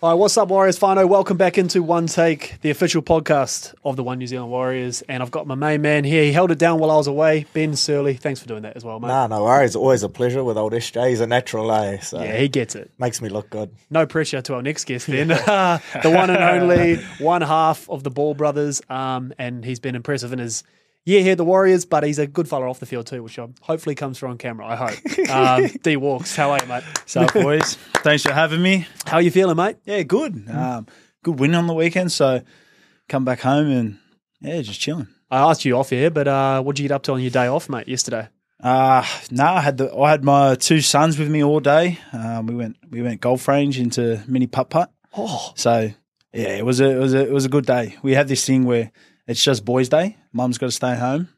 All right, what's up, Warriors whānau? Welcome back into One Take, the official podcast of the One New Zealand Warriors. And I've got my main man here. He held it down while I was away. Ben Surley, thanks for doing that as well, mate. Nah, no worries. Always a pleasure with old SJ. He's a natural, So yeah, he gets it. Makes me look good. No pressure to our next guest then. The one and only one half of the Ball brothers. And he's been impressive in his year here at the Warriors, but he's a good fella off the field too, which hopefully comes through on camera, I hope. D Walks, how are you, mate? What's up, boys? Thanks for having me. How are you feeling, mate? Yeah, good. Good win on the weekend, so come back home and, just chilling. I asked you off here, but what did you get up to on your day off, mate, yesterday? I had my two sons with me all day. We went golf range into mini putt. Oh. So yeah, it was a good day. We have this thing where it's just boys' day. Mum's got to stay home.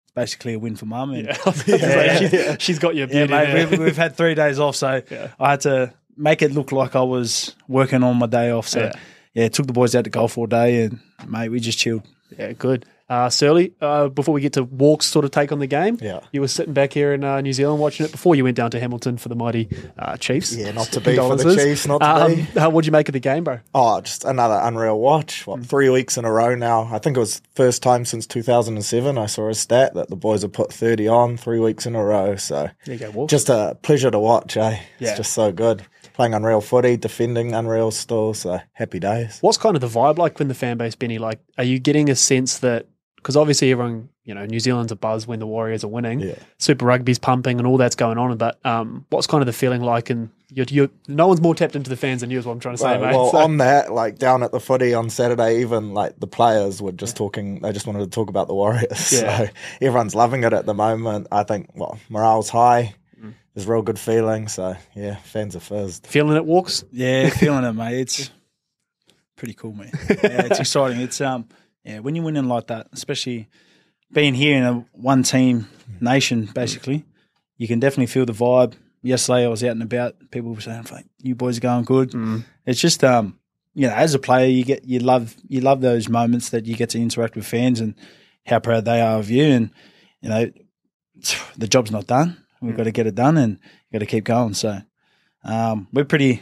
It's basically a win for mum. And she's got your beauty. Yeah, mate, we've had 3 days off, so I had to make it look like I was working on my day off. So took the boys out to golf all day, and mate, we just chilled. Yeah, good. Surly, before we get to Walk's sort of take on the game, you were sitting back here in New Zealand watching it before you went down to Hamilton for the mighty Chiefs. Yeah, not to be for the Chiefs, not to be. What'd you make of the game, bro? Oh, just another unreal watch. 3 weeks in a row now. I think it was first time since 2007 I saw a stat that the boys have put 30 on 3 weeks in a row. So there you go, Walk. Just a pleasure to watch, eh? Yeah. It's just so good. Playing unreal footy, defending unreal still, so happy days. What's kind of the vibe like from the fan base, Benny? Like, are you getting a sense that, because obviously everyone, New Zealand's a buzz when the Warriors are winning. Yeah. Super Rugby's pumping and all that's going on. But what's kind of the feeling like? And no one's more tapped into the fans than you is what I'm trying to say, mate. Well, on that, like down at the footy on Saturday, even like the players were just talking, they just wanted to talk about the Warriors. Yeah. So everyone's loving it at the moment. I think, morale's high. There's real good feeling. So, yeah, fans are fizzed. Feeling it, Walks? Yeah, feeling it, mate. It's pretty cool, mate. Yeah, it's exciting. It's when you're winning like that, especially being here in a one-team nation, basically, you can definitely feel the vibe. Yesterday, I was out and about. People were saying, "You boys are going good." It's just, as a player, you love those moments that you get to interact with fans and how proud they are of you. And the job's not done. We've got to get it done, and you've got to keep going. So we're pretty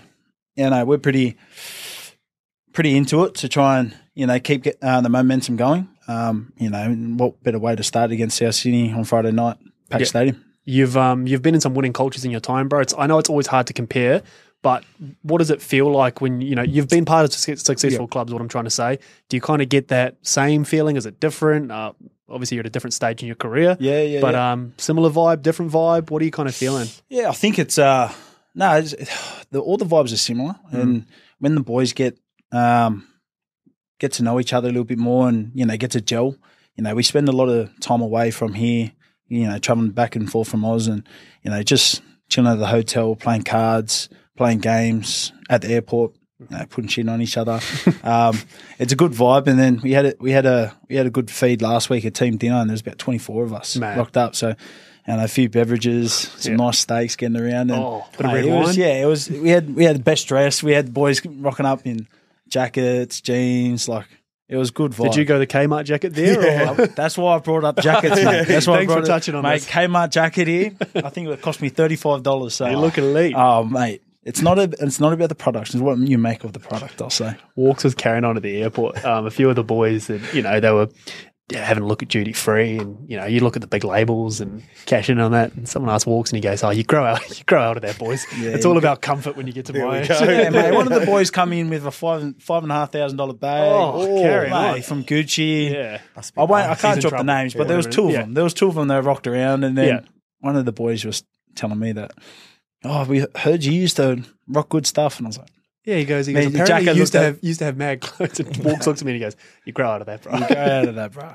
into it to try and keep the momentum going. What better way to start against South Sydney on Friday night, packed stadium. You've been in some winning cultures in your time, bro. I know it's always hard to compare, but what does it feel like when you've been part of successful clubs? What I'm trying to say, do you kind of get that same feeling? Is it different? Obviously, you're at a different stage in your career. But similar vibe, different vibe. What are you kind of feeling? Yeah, I think it's all the vibes are similar, and when the boys get to know each other a little bit more, and get to gel. We spend a lot of time away from here. Traveling back and forth from Oz, and just chilling at the hotel, playing cards, playing games at the airport. Putting shit on each other. It's a good vibe, and then we had a good feed last week at team dinner, and there was about 24 of us locked up. So, and a few beverages, some nice steaks getting around. And bit of red wine. We had the best dress. We had the boys rocking up in jackets, jeans, it was good vibe. Did you go the Kmart jacket there? Or? That's why I brought up jackets, mate. That's why Thanks for touching on mate, this. Kmart jacket here. I think it cost me $35. So you look elite. Oh, mate. It's not about the product. It's what you make of the product, I'll say. Walks was carrying on at the airport. A few of the boys, and they were having a look at duty free, and you look at the big labels and cash in on that. And someone asked Walks, and he goes, "Oh, you grow out of that, boys. It's all about comfort when you get to buy it." Yeah, mate. One of the boys come in with a $5,500 bag. Carry on from Gucci. Yeah, I can't drop the names, but there was two of them. There was two of them that rocked around, and then one of the boys was telling me that, we heard you used to rock good stuff, and I was like, yeah, he goes, apparently you used to have mad clothes, and Walks looks at me and he goes, you grow out of that, bro. You grow out of that, bro.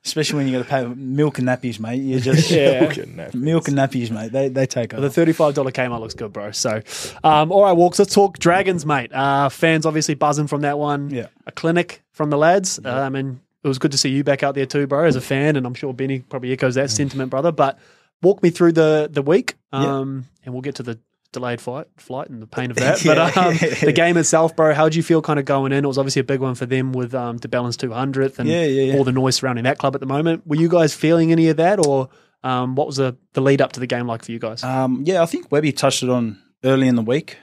Especially when you got to pay milk and nappies, mate. You just milk and nappies, mate. They take over. The $35 Kmart looks good, bro. So, all right, Walks, let's talk Dragons, mate. Fans obviously buzzing from that one. Yeah. A clinic from the lads. And it was good to see you back out there too, bro, as a fan, and I'm sure Benny probably echoes that sentiment, brother. But walk me through the week, and we'll get to the delayed flight and the pain of that. But the game itself, bro, how did you feel kind of going in? It was obviously a big one for them with DeBellin's 200th and all the noise surrounding that club at the moment. Were you guys feeling any of that, or what was the lead up to the game like for you guys? I think Webby touched it on early in the week.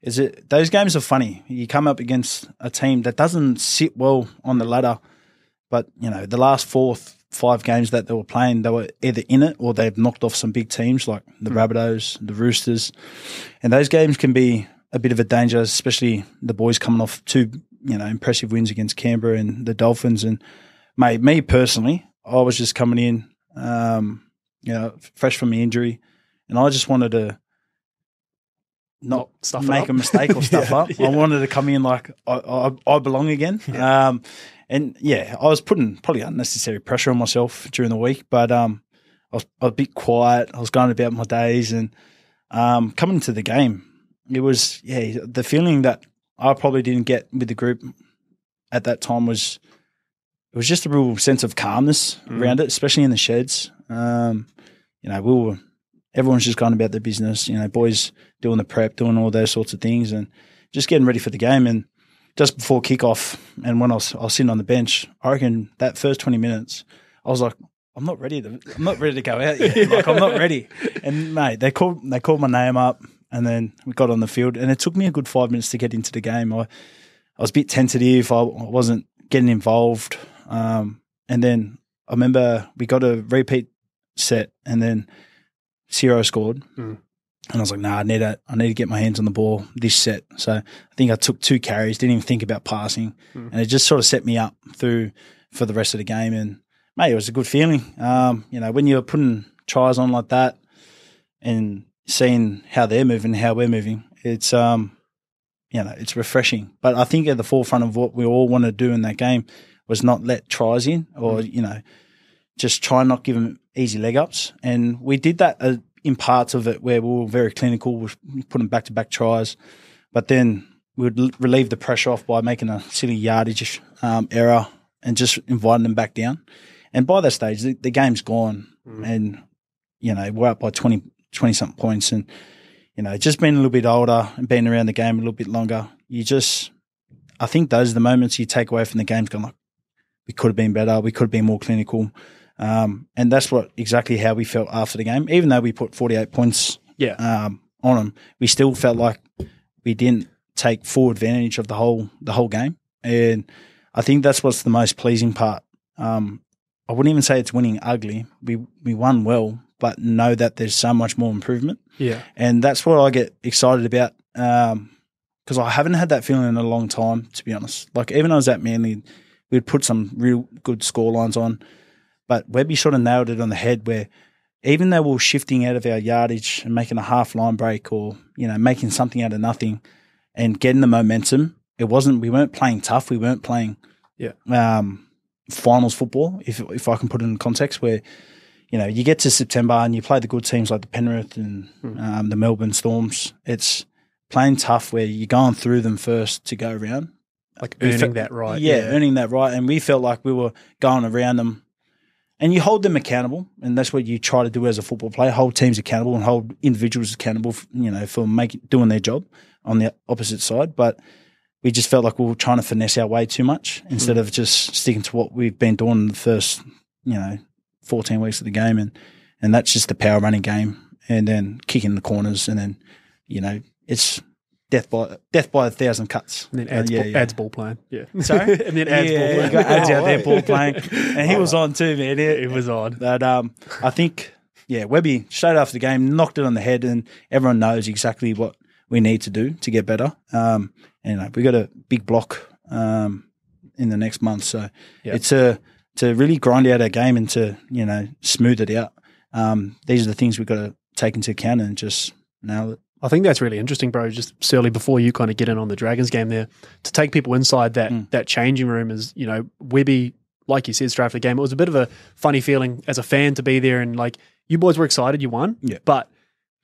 those games are funny. You come up against a team that doesn't sit well on the ladder, but the last 4-5 games that they were playing, they were either in it or they've knocked off some big teams like the Rabbitohs, the Roosters, and those games can be a bit of a danger, especially the boys coming off 2 impressive wins against Canberra and the Dolphins. And mate, me personally, I was just coming in, fresh from the injury, and I just wanted to not make a mistake or stuff up. Yeah. I wanted to come in like I belong again. Yeah. I was putting probably unnecessary pressure on myself during the week, but I was a bit quiet. I was going about my days, and coming into the game, it was the feeling that I probably didn't get with the group at that time was just a real sense of calmness around it, especially in the sheds. Everyone's just going about their business, boys doing the prep, doing all those sorts of things and just getting ready for the game. And just before kickoff and when I was sitting on the bench, I reckon that first 20 minutes, I was like, I'm not ready to go out yet. Like, I'm not ready. And mate, they called my name up and then we got on the field and it took me a good 5 minutes to get into the game. I was a bit tentative. I wasn't getting involved. And then I remember we got a repeat set and then Ciro scored. And I was like, I need to get my hands on the ball this set. So I think I took 2 carries, didn't even think about passing. And it just sort of set me up for the rest of the game. And mate, it was a good feeling. When you're putting tries on like that and seeing how they're moving, how we're moving, it's it's refreshing. But I think at the forefront of what we all want to do in that game was not let tries in or, just try and not give them easy leg ups. And we did that in parts of it where we were very clinical. We put them back-to-back tries. But then we would relieve the pressure off by making a silly yardage error and just inviting them back down. And by that stage, the game's gone and, we're up by 20-something points. And, just being a little bit older and being around the game a little bit longer, I think those are the moments you take away from the game going like, we could have been better, we could have been more clinical. And that's exactly how we felt after the game. Even though we put 48 points on them, we still felt like we didn't take full advantage of the whole game. And I think that's what's the most pleasing part. I wouldn't even say it's winning ugly. We won well, but know that there's so much more improvement. Yeah. And that's what I get excited about because I haven't had that feeling in a long time, to be honest. Like even when I was at Manly, we'd put some real good score lines on. But Webby sort of nailed it on the head where even though we were shifting out of our yardage and making a half line break or, making something out of nothing and getting the momentum, we weren't playing tough. We weren't playing finals football, if I can put it in context where, you get to September and you play the good teams like the Penrith and the Melbourne Storms. It's playing tough where you're going through them first to go around. Like earning that right. Yeah, earning that right. And we felt like we were going around them. And you hold them accountable, and that's what you try to do as a football player, hold teams accountable and hold individuals accountable, for doing their job on the opposite side. But we just felt like we were trying to finesse our way too much instead of just sticking to what we've been doing in the first, 14 weeks of the game. And that's just the power running game and then kicking the corners and then, it's death by 1,000 cuts. And then adds ball playing. Yeah. Sorry? And then adds ball playing. You got ads out there ball playing. And he was on too, man. It was on. But I think, Webby, straight after the game, knocked it on the head and everyone knows exactly what we need to do to get better. We got a big block in the next month. So it's to really grind out our game and to, smooth it out. These are the things we've got to take into account and just nail it. I think that's really interesting, bro. Just Surly, before you kind of get in on the Dragons game there, to take people inside that changing room is, Webby, like you said, straight after the game, it was a bit of a funny feeling as a fan to be there and like you boys were excited, you won, but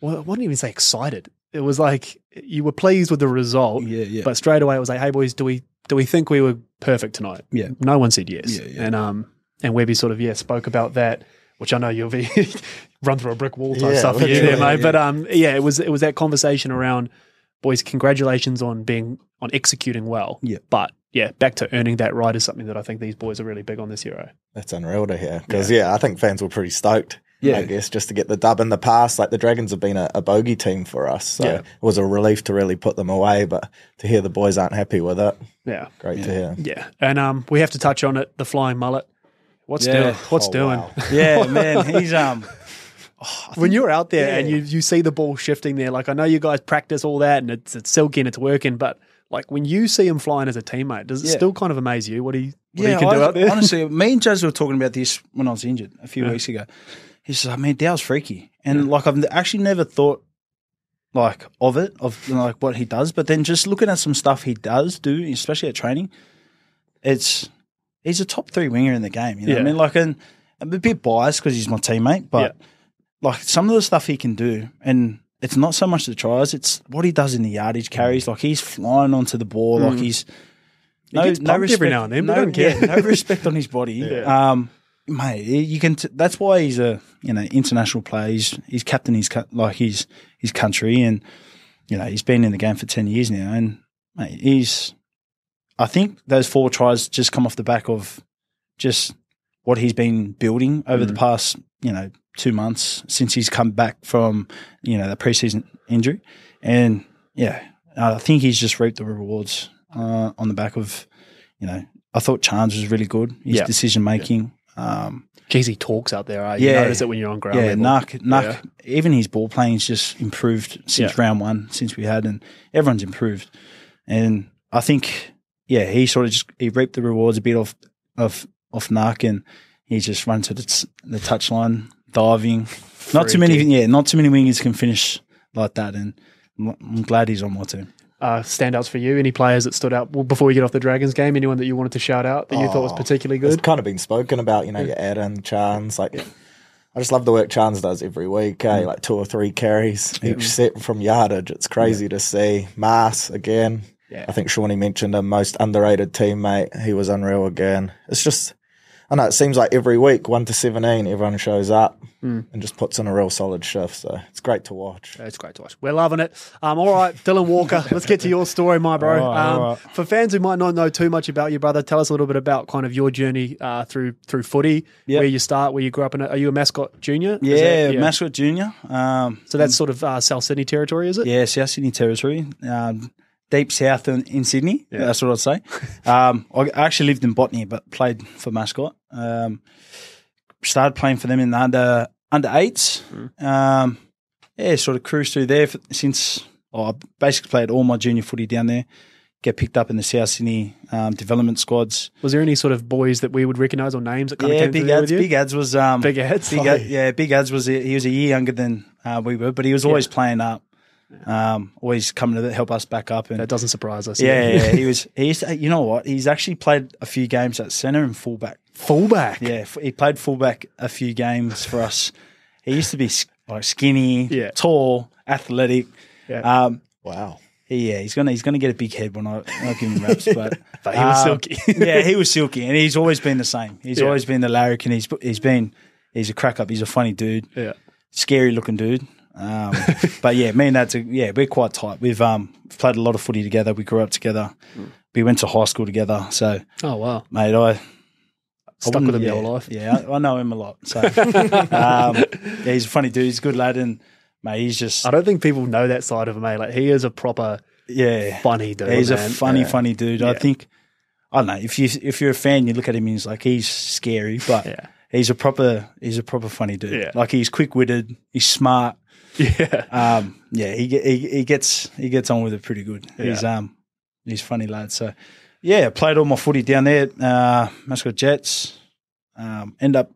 I wouldn't even say excited. It was like you were pleased with the result, but straight away it was like, hey boys, do we think we were perfect tonight? Yeah. No one said yes. And Webby sort of spoke about that, which I know you'll be run through a brick wall type stuff for you there, mate. But it was that conversation around, boys, congratulations on executing well. Yeah. But back to earning that right is something that I think these boys are really big on this year. That's unreal to hear because I think fans were pretty stoked I guess, just to get the dub in the past. Like the Dragons have been a bogey team for us, so it was a relief to really put them away. But to hear the boys aren't happy with it, great to hear. Yeah, and we have to touch on it. The flying mullet. What's doing? Wow. Yeah, man, he's when you're out there and you see the ball shifting there, like I know you guys practice all that and it's silky and it's working, but like when you see him flying as a teammate, does it still kind of amaze you what he can do out there? Honestly, me and Jazz were talking about this when I was injured a few weeks ago. He says, I mean, Dow's freaky. And like I've actually never thought like of like what he does, but then just looking at some stuff he does do, especially at training, he's a top 3 winger in the game. You know what I mean? Like, and I'm a bit biased because he's my teammate, but like some of the stuff he can do, and it's not so much the tries, it's what he does in the yardage carries. Like he's flying onto the ball, like he's no respect every now and then. No respect on his body. Mate, you can. That's why he's a international player. He's captain his country, and he's been in the game for 10 years now. And mate, I think those 4 tries just come off the back of just what he's been building over the past 2 months since he's come back from the preseason injury, and I think he's just reaped the rewards on the back of I thought Chance was really good. His decision making. Geez, he talks out there. You notice it when you're on ground level. Nuck, even his ball playing's just improved since round 1, since we had, and everyone's improved. And I think, he sort of he reaped the rewards a bit off Nuck, and he just runs to the touchline, diving. Not too many wingers can finish like that, and I'm glad he's on my team. Standouts for you? Any players that stood out before we get off the Dragons game? Anyone that you wanted to shout out that you thought was particularly good? It's kind of been spoken about, your Adam, Chance. Like, I just love the work Chance does every week. Like 2 or 3 carries each set from yardage. It's crazy to see. Mas again. I think Shawnee mentioned a most underrated teammate. He was unreal again. It's just, I know it seems like every week, 1 to 17, everyone shows up and just puts in a real solid shift. So it's great to watch. It's great to watch. We're loving it. All right, Dylan Walker, let's get to your story, my bro. All right. For fans who might not know too much about you, brother, tell us a little bit about kind of your journey through footy, where you start, where you grew up. Are you a Mascot Junior? Mascot Junior. So that's sort of South Sydney territory, is it? Yeah, South Sydney territory. Deep south in Sydney, that's what I'd say. I actually lived in Botany, but played for Mascot. Started playing for them in the under 8s. Sort of cruised through there since I basically played all my junior footy down there. Get picked up in the South Sydney development squads. Was there any sort of boys that we would recognise or names that kind of came through there with you? Big Ads was Big Ads. Big Ads was he was a year younger than we were, but he was always playing up. Always coming to help us back up, and that doesn't surprise us. He used to, you know what? He's actually played a few games at centre and fullback. Fullback, he played fullback a few games for us. He used to be like skinny, tall, athletic. Wow. He's gonna get a big head when I give him raps, but he was silky. He was silky, and he's always been the same. He's always been the larrikin. He's a crack up. He's a funny dude. Scary looking dude. But me and Dad's we're quite tight. We've played a lot of footy together. We grew up together. We went to high school together. So, oh wow, mate, I stuck with him your whole life. Yeah, I know him a lot. So, he's a funny dude. He's a good lad, and mate, he's just. I don't think people know that side of him, mate. Like he is a proper funny dude. He's a funny dude. I think I don't know if you're a fan, you look at him and he's scary, but he's a proper funny dude. Yeah. Like he's quick witted. He's smart. He gets on with it pretty good. He's a funny lad. So played all my footy down there at Mascot Jets. End up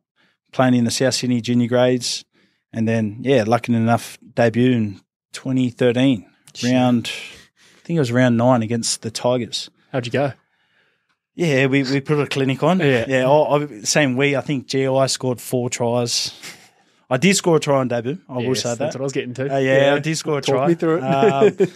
playing in the South Sydney junior grades, and then lucky enough debut in 2013. I think it was round 9 against the Tigers. How'd you go? Yeah, we put a clinic on. I think GI scored 4 tries. I did score a try on debut. I will say that. That's what I was getting to. I did score a try. Talk me through it.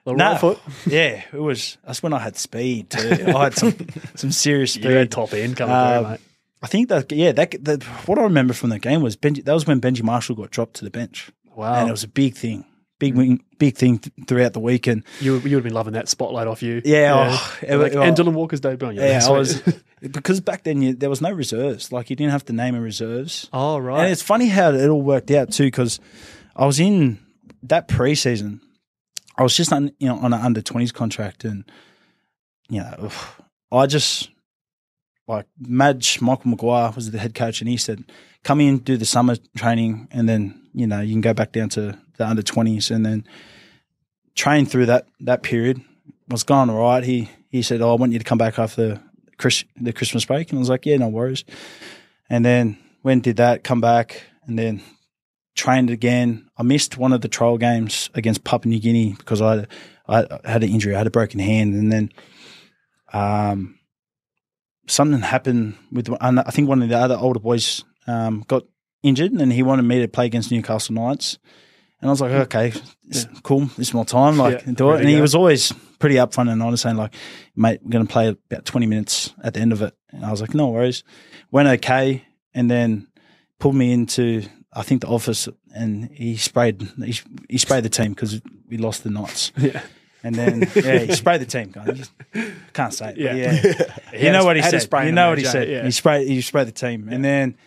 Right foot. Yeah, it was. That's when I had speed too. I had some serious speed. You had top end coming through, mate. I think that what I remember from the game was that was when Benji Marshall got dropped to the bench. Wow, and it was a big thing. big thing throughout the week. And you would have been loving that spotlight off you. Yeah. And Dylan Walker's debut on you. Yeah, I was because back then there was no reserves. Like you didn't have to name a reserves. Oh, right. And it's funny how it all worked out too, because I was in that preseason. I was just on an under-20s contract, and I just like Michael Maguire was the head coach, and he said, "Come in, do the summer training, and then you can go back down to the under-20s, and then train through that period." Was going all right. He said, "Oh, I want you to come back after the Christmas break," and I was like, "Yeah, no worries." And then went and did that, come back, and then trained again. I missed one of the trial games against Papua New Guinea because I had an injury. I had a broken hand, and then something happened with I think one of the other older boys got injured, and he wanted me to play against Newcastle Knights. And I was like, okay, cool. This is my time. Do it. And he was always pretty upfront and honest, saying like, mate, we're going to play about 20 minutes at the end of it. And I was like, no worries. Went okay, and then pulled me into, I think, the office, and he sprayed the team because we lost the Knights. Yeah. And then he sprayed the team. Can't say it. Yeah. You know what he said. You know what he said. Yeah. He sprayed the team. And then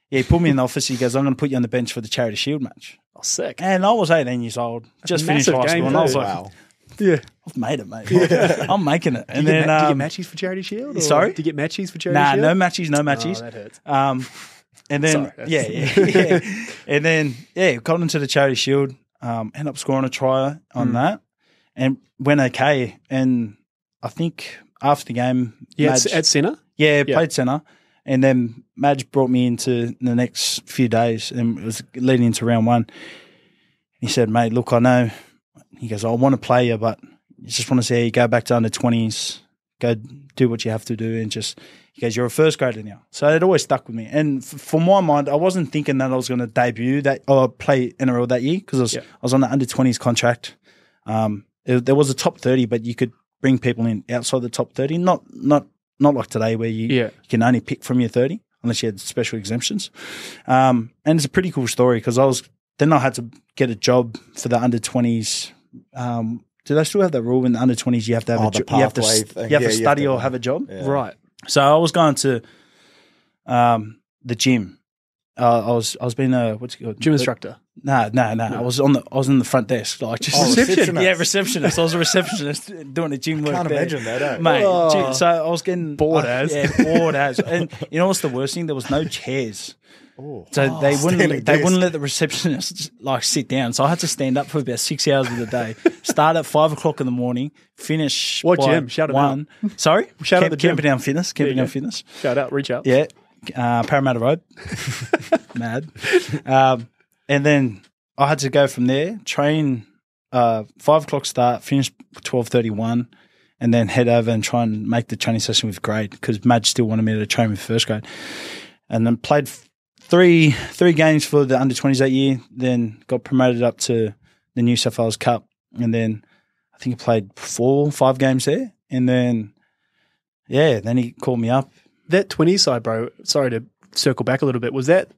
he put me in the office. He goes, "I'm going to put you on the bench for the Charity Shield match." Oh, sick. And I was 18 years old, just finished high school, and I was like, wow. Yeah, I've made it, mate. Yeah. I'm making it. And then, do you get matches for Charity Shield? Sorry? Do you get matches for Charity Shield? No matches. Oh, that hurts. And then, yeah. And then, got into the Charity Shield, ended up scoring a try on that, and went okay. And I think after the game, Madge, at centre? Yeah, played centre. And then Madge brought me into the next few days, and it was leading into round one. He said, "Mate, look, I know." He goes, "I want to play you, but I just want to see you go back to under-20s, go do what you have to do." And he goes, "You're a first grader now." So it always stuck with me. And for my mind, I wasn't thinking that I was going to debut or play NRL that year because I was on the under-20s contract. There was a top 30, but you could bring people in outside the top 30, not like today where you can only pick from your 30 unless you had special exemptions. And it's a pretty cool story because I had to get a job for the under-20s. Do they still have that rule in the under-20s you have to have a job? You have to study or have a job? Yeah. Right. So I was going to the gym. I was being what's it called? Gym instructor. No. I was in the front desk, like just receptionist. Yeah, receptionist. I was a receptionist doing the gym work. Can't imagine that, mate. So I was getting bored as. And you know what's the worst thing? There was no chairs. So they wouldn't let the receptionist like sit down. So I had to stand up for about 6 hours of the day. Start at 5 o'clock in the morning. Finish. What gym? Shout it out. Sorry, shout out the gym. Camperdown Fitness. Camperdown Fitness. Shout out. Reach out. Yeah. Parramatta Road. Mad. And then I had to go from there, train 5 o'clock start, finish 12:31, and then head over and try and make the training session with grade because Madge still wanted me to train with first grade. And then played three games for the under-20s that year, then got promoted up to the New South Wales Cup, and then I think I played 4 or 5 games there. And then, then he called me up. That 20s side, bro, sorry to circle back a little bit, was that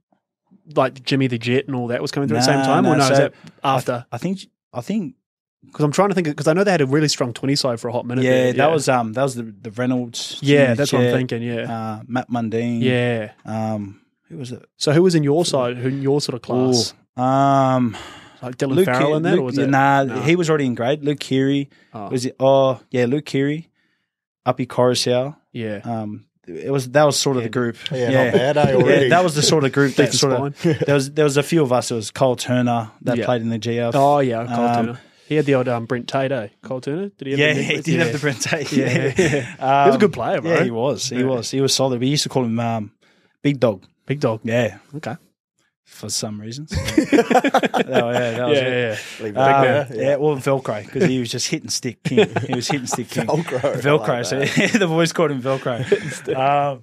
like Jimmy the Jet and all that was coming through at the same time? Or no, is that after? I think because I'm trying to think, because I know they had a really strong 20 side for a hot minute. Yeah, that was the Reynolds. Yeah, that's what I'm thinking. Yeah, Matt Mundine. Yeah. Who was it? So who was in your side? Who in your sort of class? Like Dylan Farrell in that, or was it? Nah, he was already in grade. Luke Keary. Was it? Oh, yeah, Luke Keary. Uppy Coruscant. Yeah. That was sort of the group. Yeah, not bad, already. Yeah, that was the sort of group that sort of. There was a few of us. It was Cole Turner that played in the GF. Oh yeah, Cole Turner. He had the old Brent Tate, Cole Turner. Did he? Have he did have the Brent Tate. Yeah. He was a good player, bro. Yeah, he was. He was solid. We used to call him Big Dog. Big Dog. Yeah. Okay. For some reasons. That was it. Well, Velcro, because he was just hitting stick king. He was hitting stick king. Velcro. Like so the boys called him Velcro.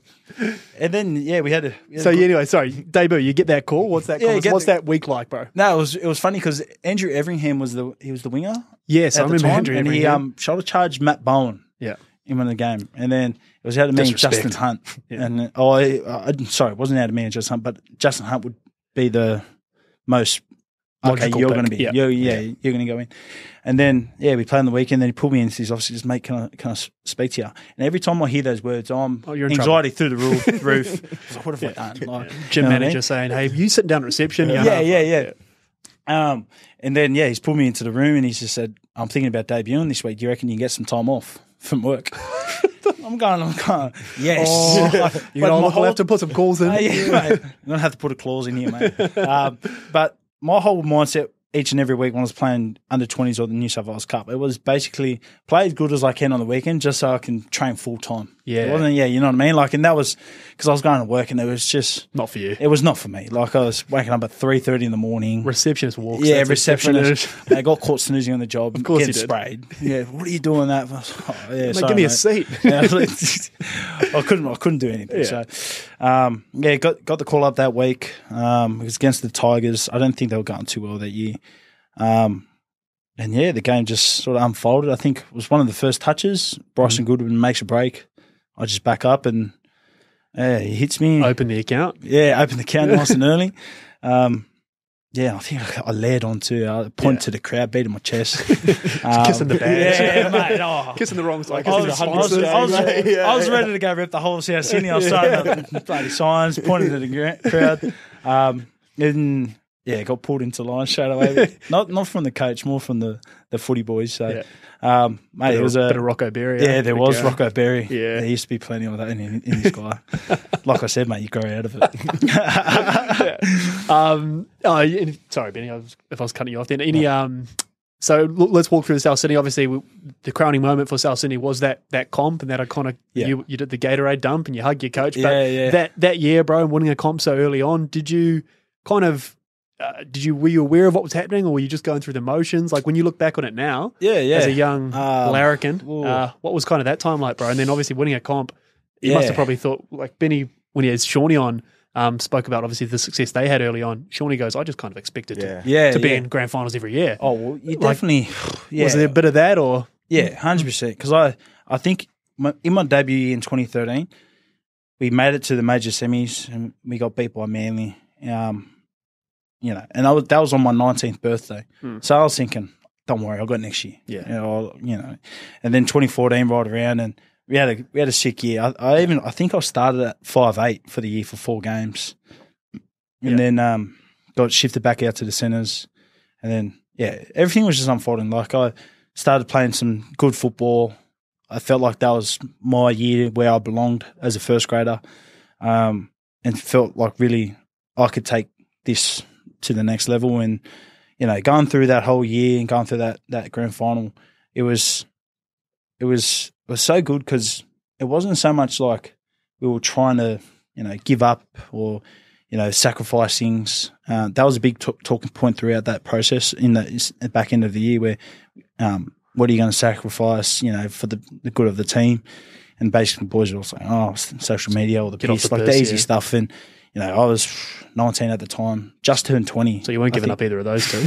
And then we had a. So anyway, sorry, debut. You get that call. What's that? What's that week like, bro? No, it was funny because Andrew Everingham was the winger. Yes, I remember Andrew Everingham. And he shoulder charged Matt Bowen. Yeah. In one of the game, and then it was out of me and Justin Hunt. Yeah. And sorry, it wasn't out of me and Justin Hunt, but Justin Hunt would be the most okay, you're going to be, pick. you're going to go in. And then, we play on the weekend. Then he pulled me in and says, obviously, just mate, can I speak to you? And every time I hear those words, I'm anxiety through the roof. Like, what have I done? Like, gym manager saying, hey, you sitting down at reception? Yeah. And then, he's pulled me into the room and he's just said, I'm thinking about debuting this week. Do you reckon you can get some time off from work? I'm going, yes. Oh, you're going to have to put some calls in. Mate. I'm going to have to put a clause in here, mate. But my whole mindset each and every week when I was playing under 20s or the New South Wales Cup, it was basically play as good as I can on the weekend just so I can train full time. Yeah. It wasn't, you know what I mean? Like, and that was because I was going to work and it was just not for you. It was not for me. Like, I was waking up at 3:30 in the morning. Receptionist walks. Yeah, receptionist. I got caught snoozing on the job. Of course getting you did. Sprayed. Yeah, what are you doing that for? Sorry, give me a seat. I couldn't do anything. Yeah. So, got the call up that week. It was against the Tigers. I don't think they were going too well that year. And the game just sort of unfolded. I think it was one of the first touches. Bryson Goodwin makes a break. I just back up and he hits me. Open the account. Yeah, open the account nice and early. I think I layered on too. I pointed to the crowd, beat in my chest. Kissing the badge. Yeah, mate. Oh. Kissing the wrong side. I was ready to go rip the whole of South Sydney. I was starting up bloody signs, pointing to the crowd. Got pulled into line straight away. Not from the coach, more from the footy boys. So, mate, it was a bit of Rocco Berry. Yeah, there was Rocco Berry. Yeah, there used to be plenty of that in this guy. Like I said, mate, you grow out of it. Sorry, Benny, if I was cutting you off then. So let's walk through the South Sydney. Obviously, the crowning moment for South Sydney was that comp and that iconic. You did the Gatorade dump and you hugged your coach. But that year, bro, and winning a comp so early on, did you kind of? Were you aware of what was happening, or were you just going through the motions? Like when you look back on it now, as a young larrikin, what was kind of that time like, bro? And then obviously winning a comp, you must have probably thought, like Benny, when he has Shawnee on, spoke about obviously the success they had early on. Shawnee goes, I just kind of expected to be in grand finals every year. Oh, well, you definitely. Was there a bit of that, or 100%? Because I think in my debut year in 2013, we made it to the major semis and we got beat by Manly. And that was on my 19th birthday. So I was thinking, don't worry, I'll go next year. Yeah. And then 2014 rolled around and we had a sick year. I think I started at 5'8" for the year for 4 games. And then got shifted back out to the centres. And then, everything was just unfolding. Like I started playing some good football. I felt like that was my year where I belonged as a first grader. And felt like really I could take this to the next level. And going through that whole year and going through that grand final, it was so good because it wasn't so much like we were trying to give up or sacrifice things. That was a big talking point throughout that process in the back end of the year where what are you going to sacrifice for the good of the team. And basically boys were all saying social media or the piece, like the easy stuff. And I was 19 at the time, just turned 20. So you weren't giving up either of those two?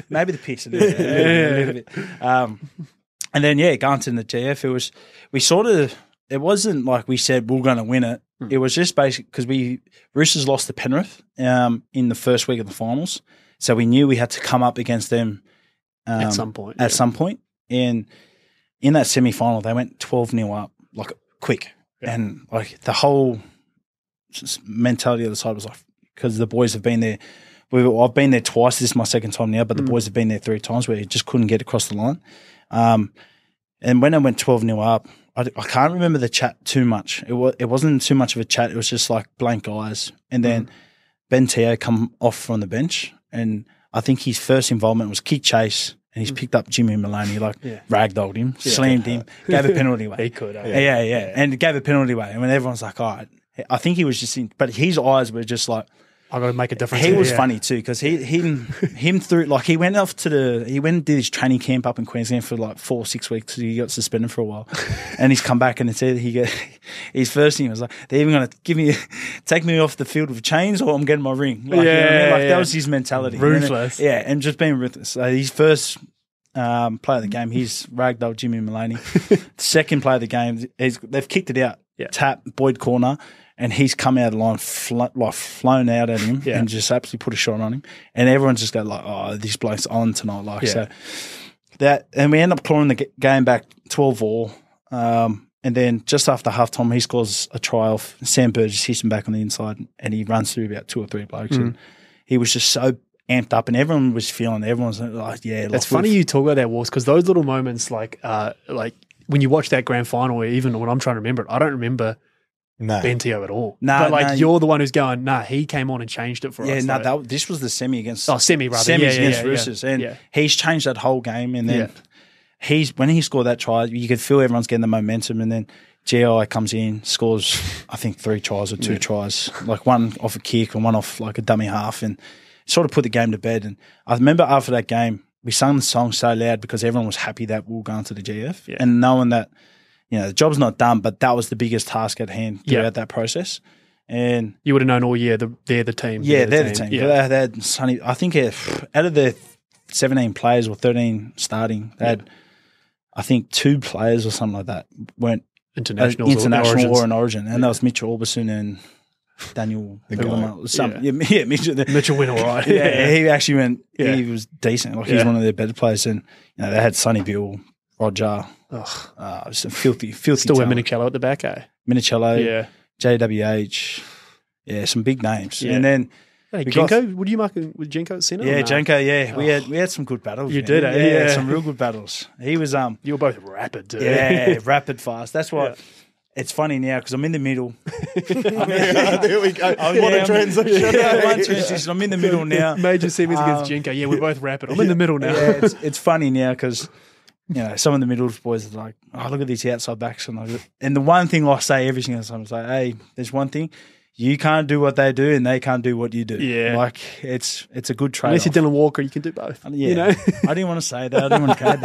Maybe the piss a little bit. And then, going to the GF, it wasn't like we said we're going to win it. It was just basic because Roosters lost to Penrith in the first week of the finals. So we knew we had to come up against them at some point. And in that semi-final, they went 12-0 up, like quick. Yeah. And like the whole mentality of the side was like, because the boys have been there. I've been there twice. This is my second time now, but the boys have been there 3 times where you just couldn't get across the line. And when I went 12-0 up, I can't remember the chat too much. It wasn't too much of a chat. It was just like blank eyes. And then Ben Teo come off from the bench, and I think his first involvement was kick chase, and he's picked up Jimmy Maloney, ragdolled him, slammed him, gave a penalty away. He could. And gave a penalty away. And when everyone's like, all right, I think he was just but his eyes were just like, I got to make a difference. He was funny too because him through he went and did his training camp up in Queensland for like 4 or 6 weeks. He got suspended for a while, and he's come back and it's either his first thing was like they're even going to take me off the field with chains or I'm getting my ring. That was his mentality. Ruthless, and just being ruthless. So his first player of the game, he's ragdolled Jimmy Maloney. Second player of the game, they've kicked it out. Yeah. Tap Boyd corner. and he's come out of the line, flown out at him, and just absolutely put a shot on him. And everyone's just go like, "Oh, this bloke's on tonight." So that, and we end up clawing the game back 12-all. And then just after halftime, he scores a try off. Sam Burgess hits him back on the inside, and he runs through about 2 or 3 blokes. And he was just so amped up, and everyone was feeling it. Everyone's like, yeah. It's funny you talk about that, Walks, because those little moments, like when you watch that grand final, or even when I'm trying to remember it, I don't remember Bentio at all. But you're the one who's going, he came on and changed it for us. Yeah, this was the semi against... Semis against Roosters. And he's changed that whole game, and then... When he scored that try, you could feel everyone's getting the momentum, and then GI comes in, scores, I think 3 tries or 2 tries, like one off a kick and one off like a dummy half, and sort of put the game to bed. And I remember after that game, we sung the song so loud because everyone was happy that we were going to the GF, and knowing that the job's not done, but that was the biggest task at hand throughout that process. And you would have known all year they're the team. Yeah, they're the team. Yeah. They had Sonny. I think out of the 17 players or 13 starting, they had. I think 2 players or something like that weren't international or an origin. And that was Mitchell Orbison and Daniel. Mitchell went all right. He actually went, he was decent. Like he's one of their better players. And they had Sonny Bill, Roger. Just a filthy Still talent. with Minicello at the back, Minicello, JWH. Yeah, some big names. Yeah. And then Jenko, would you mark with Jenko at centre? Yeah, Jenko, We had some good battles. You did, Yeah, some real good battles. He was you were both rapid, too. Yeah, rapid fast. That's why it's funny now because I'm in the middle. There we go. What a transition. I'm in the middle now. Major semis against Jenko. Yeah, we're both rapid. I'm in the middle now. Yeah, it's funny now because some of the middle boys are like, look at these outside backs. And the one thing I say every single time is like, hey, there's one thing. You can't do what they do, and they can't do what you do. Yeah, like it's a good trade. Unless you're Dylan Walker, you can do both. Yeah, I didn't want to say that. I didn't want to go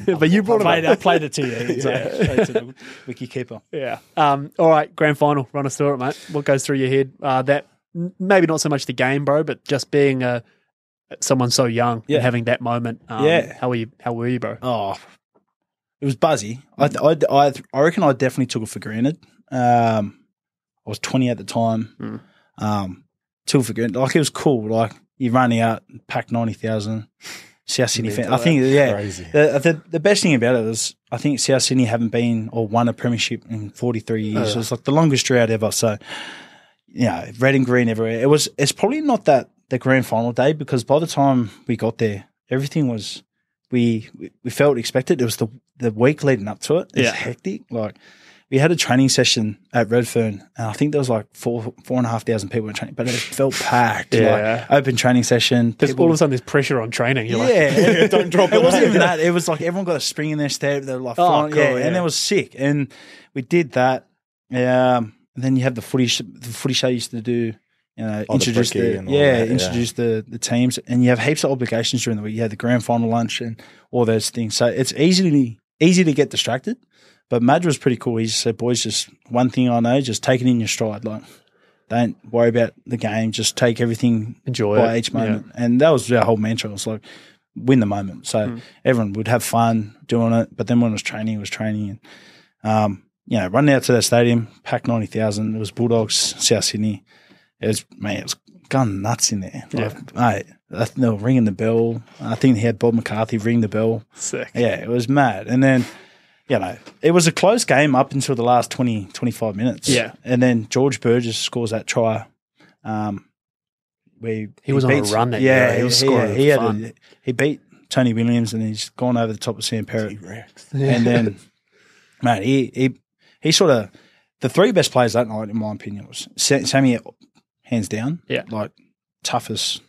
there. But you brought I played it to you. Straight to the wiki keeper. Yeah. All right, grand final. Run us through it, mate. What goes through your head? That maybe not so much the game, bro, but just being someone so young and having that moment. How were you, bro? Oh, it was buzzy. I reckon I definitely took it for granted. I was 20 at the time. Took for granted. Like, it was cool. Like, you run out, pack 90,000. South Sydney fan. I think, crazy. The best thing about it is I think South Sydney haven't been or won a premiership in 43 years. It was like the longest drought ever. So, red and green everywhere. It's probably not that the grand final day, because by the time we got there, everything was we felt expected. It was the week leading up to it. It was hectic. Like, we had a training session at Redfern, and I think there was like 4,500 people in training, but it felt packed. Like, open training session. All of a sudden, there's pressure on training. You're like, don't drop it. It wasn't even that. It was like everyone got a spring in their step. They're like, and it was sick. And we did that. And then you have the footy show used to do. Introduce the teams, and you have heaps of obligations during the week. You have the grand final lunch and all those things. So it's easy to get distracted. But Madge was pretty cool. He just said, boys, just one thing I know, just take it in your stride. Like, don't worry about the game. Just take everything by each moment. Yeah. And that was our whole mantra. It was like, win the moment. So everyone would have fun doing it. But then when it was training, it was training. And, running out to the stadium, pack 90,000. It was Bulldogs, South Sydney. It was going nuts in there. Like, they were ringing the bell. I think he had Bob McCarthy ring the bell. Sick. Yeah, it was mad. And then, it was a close game up until the last 20, 25 minutes. Yeah. And then George Burgess scores that try. He was on a run that year. He was scoring he beat Tony Williams, and he's gone over the top of Sam Perrott. And then, mate, he sort of – the 3 best players that night, in my opinion, was Sammy, hands down. Yeah. Like, toughest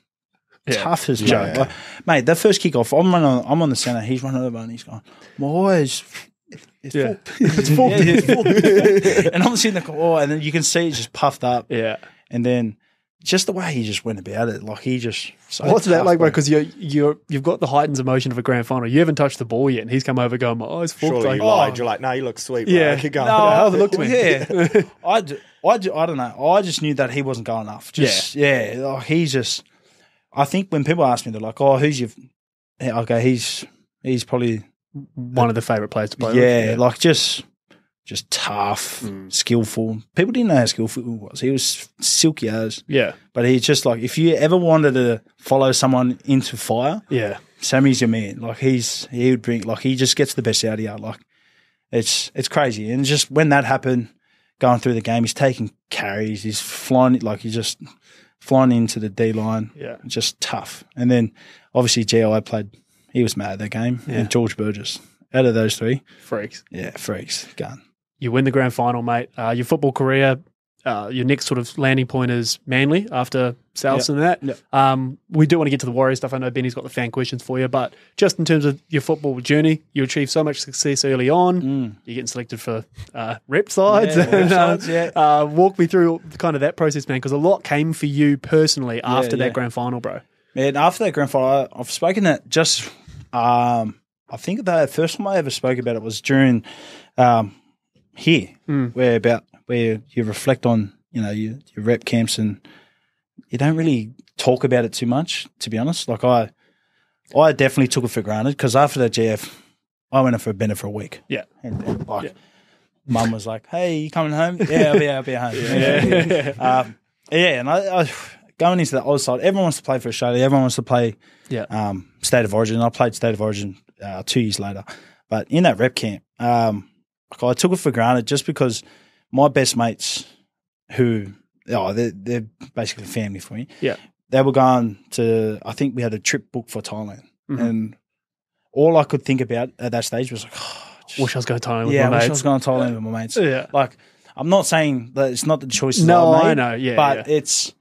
Joe. Like, mate, that first kickoff, I'm on the centre, he's running over and he's going, boys – It's full. And I'm sitting there, and then you can see it just puffed up. Yeah. And then just the way he just went about it, like he just. What's that like, bro? Because you've got the heightened emotion of a grand final. You haven't touched the ball yet, and he's come over going, my eyes full. Surely you lied. You're like, no, you look sweet, bro. Yeah. Keep going. No, how's it look to me? Yeah. I don't know. I just knew that he wasn't going enough. Like he's just. I think when people ask me, they're like, who's your. I go, he's probably. One of the favourite players to play with. Yeah, like just just tough, skillful. People didn't know how skillful he was. He was silky as. Yeah. But he's just like, if you ever wanted to follow someone into fire, Sammy's your man. Like he would bring, like he just gets the best out of you. Like it's crazy. And just when that happened, going through the game, he's taking carries, he's flying into the D line. Yeah. Just tough. And then obviously GI played, he was mad at that game. Yeah. And George Burgess. Out of those three. Freaks. Yeah, freaks. Gun. You win the grand final, mate. Your football career, your next sort of landing point is Manly after Souths and that. Yep. We do want to get to the Warriors stuff. I know Benny's got the fan questions for you, but just in terms of your football journey, you achieved so much success early on. You're getting selected for rep sides. Walk me through kind of that process, man, because a lot came for you personally after that grand final, bro. Man, after that grand final, I've spoken that just I think the first time I ever spoke about it was during here, where you reflect on, you know, your rep camps, and you don't really talk about it too much, to be honest. Like I definitely took it for granted because after that GF, I went up for a Bender for a week. Yeah. And Mum was like, "Hey, you coming home?" Yeah, I'll be home. And I going into the Oz side, everyone wants to play for Australia. Everyone wants to play State of Origin. I played State of Origin 2 years later. But in that rep camp, I took it for granted just because my best mates who, they're basically family for me. Yeah. They were going to, I think we had a trip booked for Thailand. And all I could think about at that stage was like, wish I was going to Thailand with my mates. Yeah, wish I was going to Thailand with my mates. Yeah. Like, I'm not saying that it's not the choices no, I made. I know, yeah. But it's,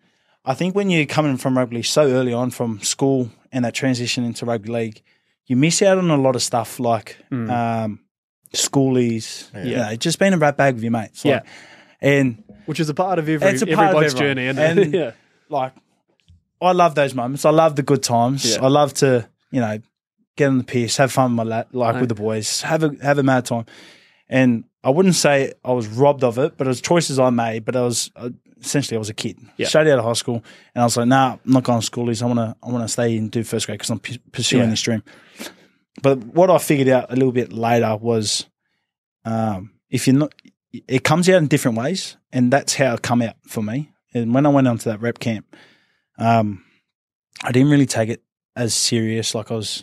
I think when you're coming from rugby so early on from school and that transition into rugby league, you miss out on a lot of stuff like schoolies, you know, just being a rat bag with your mates. Like, and which is a part of everybody's journey. And like, I love those moments. I love the good times. Yeah. I love to, you know, get on the piss, have fun with with the boys, have a mad time. And I wouldn't say I was robbed of it, but it was choices I made. But I was essentially I was a kid, straight out of high school, and I was like, "Nah, I'm not going to schoolies. I want to stay and do first grade because I'm pursuing this dream." But what I figured out a little bit later was, if you're not, it comes out in different ways, and that's how it come out for me. And when I went onto that rep camp, I didn't really take it as serious. Like I was.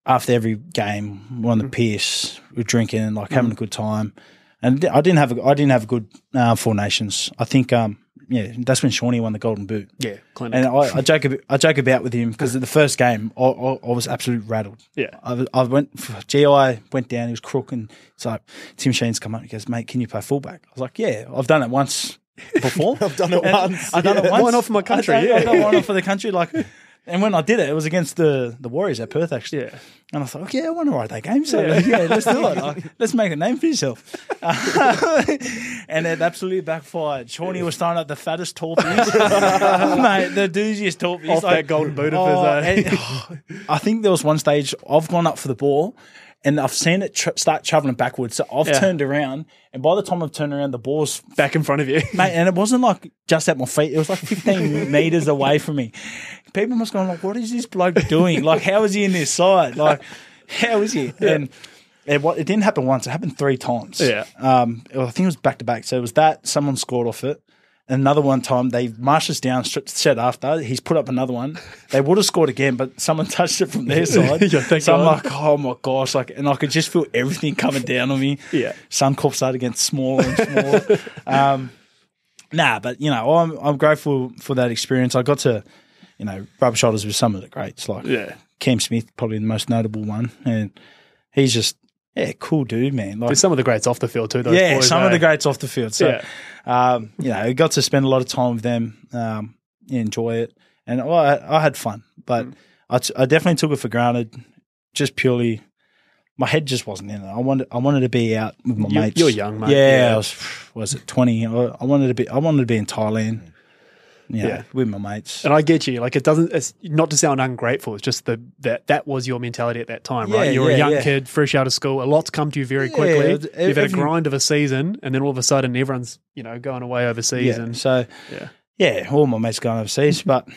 After every game, we're on the piss, we're drinking, and like having a good time. And I didn't have a good Four Nations. I think, that's when Shawnee won the Golden Boot. Yeah, clinic. And I joke about with him because at the first game, I was absolutely rattled. Yeah, GI went down. He was crook, and so Tim Sheen's come up and he goes, "Mate, can you play fullback?" I was like, "Yeah, I've done it once before. I've done it once. I've done it once. Why not for my country? I've done one off for the country, like." And when I did it, it was against the Warriors at Perth, actually. Yeah. And I thought, I want to write that game. So, let's do it. Like, let's make a name for yourself. And it absolutely backfired. Shawnee was throwing up the fattest torpedoes. Mate, the dooziest torpedoes. Off that Golden Boot of his I think there was one stage I've gone up for the ball and I've seen it start travelling backwards. So I've turned around, and by the time I've turned around, the ball's back in front of you. Mate, and it wasn't like just at my feet. It was like 15 metres away from me. People must go like, what is this bloke doing? Like, how is he in this side? Like, how is he? And it didn't happen once. It happened 3 times. Yeah. I think it was back-to-back. So it was that. Someone scored off it. Another one time, they marched us down straight after. He's put up another one. They would have scored again, but someone touched it from their side. So I'm like, oh my gosh. Like, and I could just feel everything coming down on me. Yeah. Suncorp started getting smaller and smaller. But, you know, I'm grateful for that experience. I got to, you know, rub shoulders with some of the greats. Like Cam Smith, probably the most notable one. And he's just, cool dude, man. Like, there's some of the greats off the field too. Those boys, some of the greats off the field. So, you know, got to spend a lot of time with them, enjoy it, and I had fun. But I definitely took it for granted, just purely. My head just wasn't in it. I wanted to be out with my mates. You're young, mate. Yeah, I was 20. I wanted to be in Thailand. With my mates. And I get you. Like, it's not to sound ungrateful. It's just that was your mentality at that time, right? You were a young kid, fresh out of school. A lot's come to you very quickly. You've had a grind of a season, and then all of a sudden everyone's, you know, going away overseas. And so, all my mates going overseas. But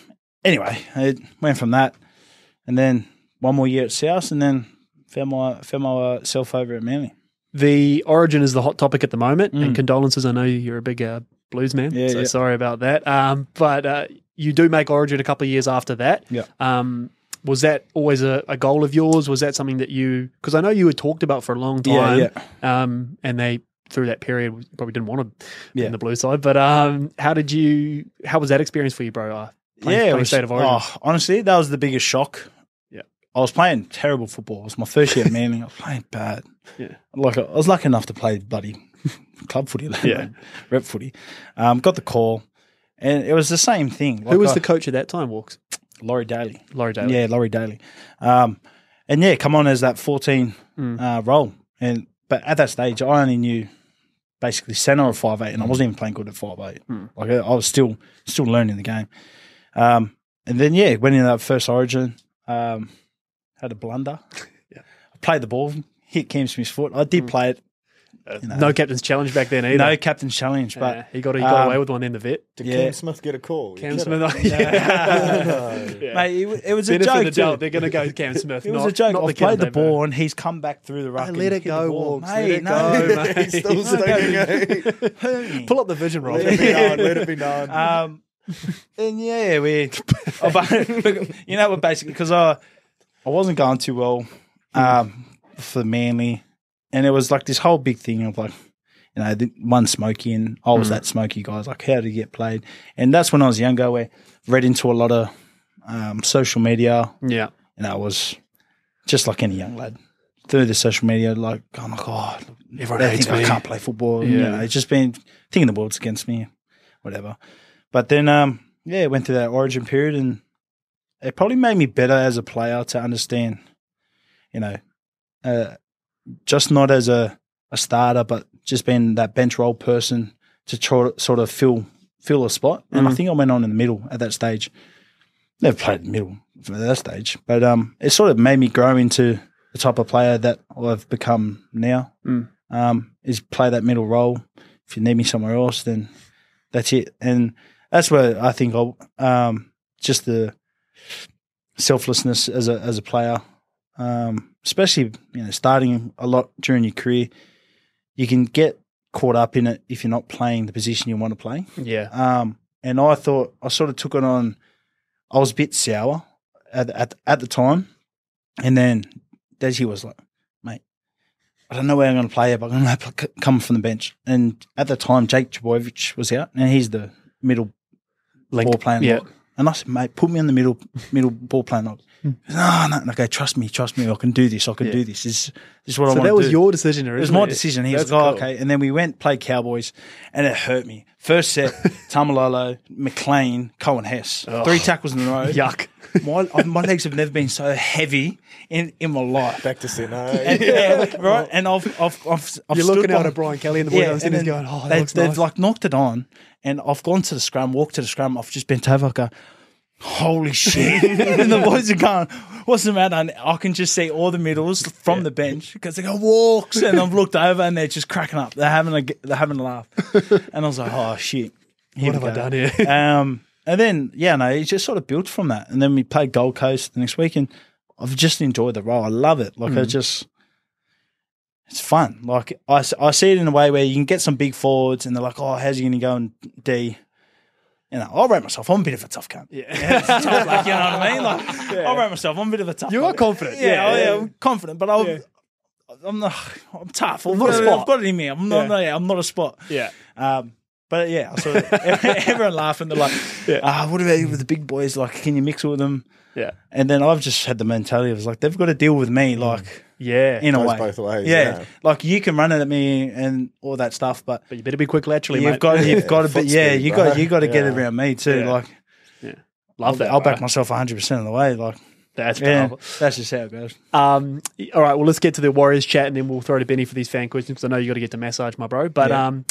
anyway, it went from that, and then one more year at South, and then found myself over at Manly. the Origin is the hot topic at the moment, and condolences. I know you're a big Blues man, so yeah. sorry about that. But you do make Origin a couple of years after that. Yeah. Was that always a goal of yours? Was that something that you, because I know you had talked about for a long time, and they, through that period, probably didn't want to be in the blue side, but how was that experience for you, bro? Playing State of Origin? Honestly, that was the biggest shock. Yeah. I was playing terrible football. It was my first year at Manly. I was playing bad. Yeah. Like, I was lucky enough to play bloody club footy, rep footy. Got the call, and it was the same thing. Who was the coach at that time, Walks? Laurie Daly. Yeah, Laurie Daly. And come on as that 14 role. But at that stage, I only knew basically centre or 5'8", and I wasn't even playing good at 5'8". Like, I was still learning the game. And then, went into that first Origin, had a blunder. I played the ball, hit Cam Smith's foot. I did play it. No captain's challenge back then either. No captain's challenge, but he got away with one in the vet. Did Cam Smith get a call? Cam Smith, mate, it was a joke. They're going to go Cam Smith. It was a joke. I played the ball and he's come back through the ruck. Let it go, Walks. Let it go, mate. He's still sticking. Pull up the vision, Rob. Let it be known. And you know what? Basically, because I wasn't going too well for Manly. And it was like this whole big thing of like, the one Smokey, and I was that Smokey guy. I was like, how did he get played? And that's when I was younger, where I read into a lot of social media. Yeah. And I was just like any young lad through the social media, like, oh my God, everyone hates me. I can't play football. Yeah. It's just been thinking the world's against me, whatever. But then, went through that Origin period, and it probably made me better as a player to understand, just not as a starter, but just being that bench role person to try to sort of fill a spot. And I think I went on in the middle at that stage. Never played in the middle for that stage, but it sort of made me grow into the type of player that I've become now. Is play that middle role. If you need me somewhere else, then that's it. And that's where I think just the selflessness as a player. Especially starting a lot during your career, you can get caught up in it if you're not playing the position you want to play. Yeah. And I thought I sort of took it on. I was a bit sour at the time, and then Desi was like, "Mate, I don't know where I'm going to play, but I'm going to have to come from the bench." And at the time, Jake Jabojevic was out, and he's the middle ball playing. Yeah. And I said, "Mate, put me in the middle ball playing lock." No. Okay, trust me. I can do this. Do this. This is what I want to do. So that was your decision, originally? It was my decision. He was like, okay. And then we went, played Cowboys, and it hurt me. First set, Tamalolo, McLean, Cohen Hess. 3 tackles in a row. Yuck. My legs have never been so heavy in my life. Back to center. Right? And I've You're looking out at Brian Kelly and the boys and going, they've like knocked it on, and I've gone to the scrum, walked to the scrum, I've just bent over, I go, holy shit. And the boys are going, what's the matter? And I can just see all the middles from the bench because they go, Walks. And I've looked over and they're just cracking up. They're having a laugh. And I was like, oh, shit. What have I done here? And then, it just sort of built from that. And then we played Gold Coast the next week, and I've just enjoyed the role. I love it. Like, it's fun. Like, I see it in a way where you can get some big forwards and they're like, oh, how's he going to go in D? I'll rate myself. I'm a bit of a tough cunt. Yeah. It's tough, like, you know what I mean? Like, I'll rate myself. I'm a bit of a tough cunt. You are confident. Yeah, I'm confident, but I'm tough. I've got it in me. I'm not a spot. Yeah. But I sort of, everyone laughing. They're like, what about you with the big boys? Like, can you mix with them? Yeah. And then I've just had the mentality of like, they've got to deal with me, like, in a way. Both ways. Yeah. Like, you can run it at me and all that stuff, but you better be quick laterally, you've mate. got to be, you got to get it around me too. Yeah. Like, love that. I'll back myself 100% of the way. Like, that's powerful. That's just how it goes. All right, well, let's get to the Warriors chat, and then we'll throw to Benny for these fan questions, because I know you got to get to massage, my bro. But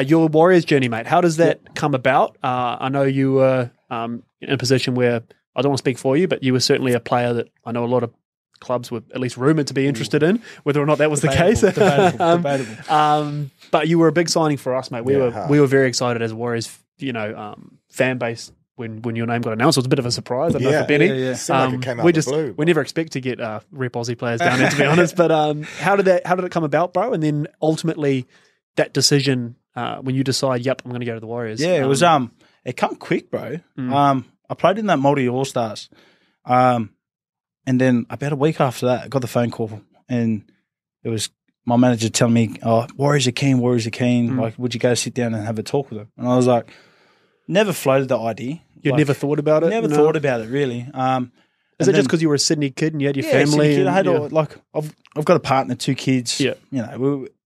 your Warriors journey, mate, how does that come about? I know you were in a position where, I don't want to speak for you, but you were certainly a player that I know a lot of clubs were at least rumoured to be interested in, whether or not that was the case. Debatable. But you were a big signing for us, mate. We were very excited as a Warriors, fan base when your name got announced. It was a bit of a surprise. I don't know for Benny. Yeah. Seemed like it came out of the blue. We never expect to get rep Aussie players down there, to be honest. But how did it come about, bro? And then ultimately that decision when you decide, yep, I'm going to go to the Warriors. Yeah, it was it come quick, bro. I played in that Māori All Stars, and then about a week after that, I got the phone call, and it was my manager telling me, "Oh, Warriors are keen. Like, would you go sit down and have a talk with them?" And I was like, never floated the idea. You'd never thought about it? Never thought about it, really. Is it just because you were a Sydney kid and you had your family? Kid. I had I've got a partner, 2 kids. Yeah,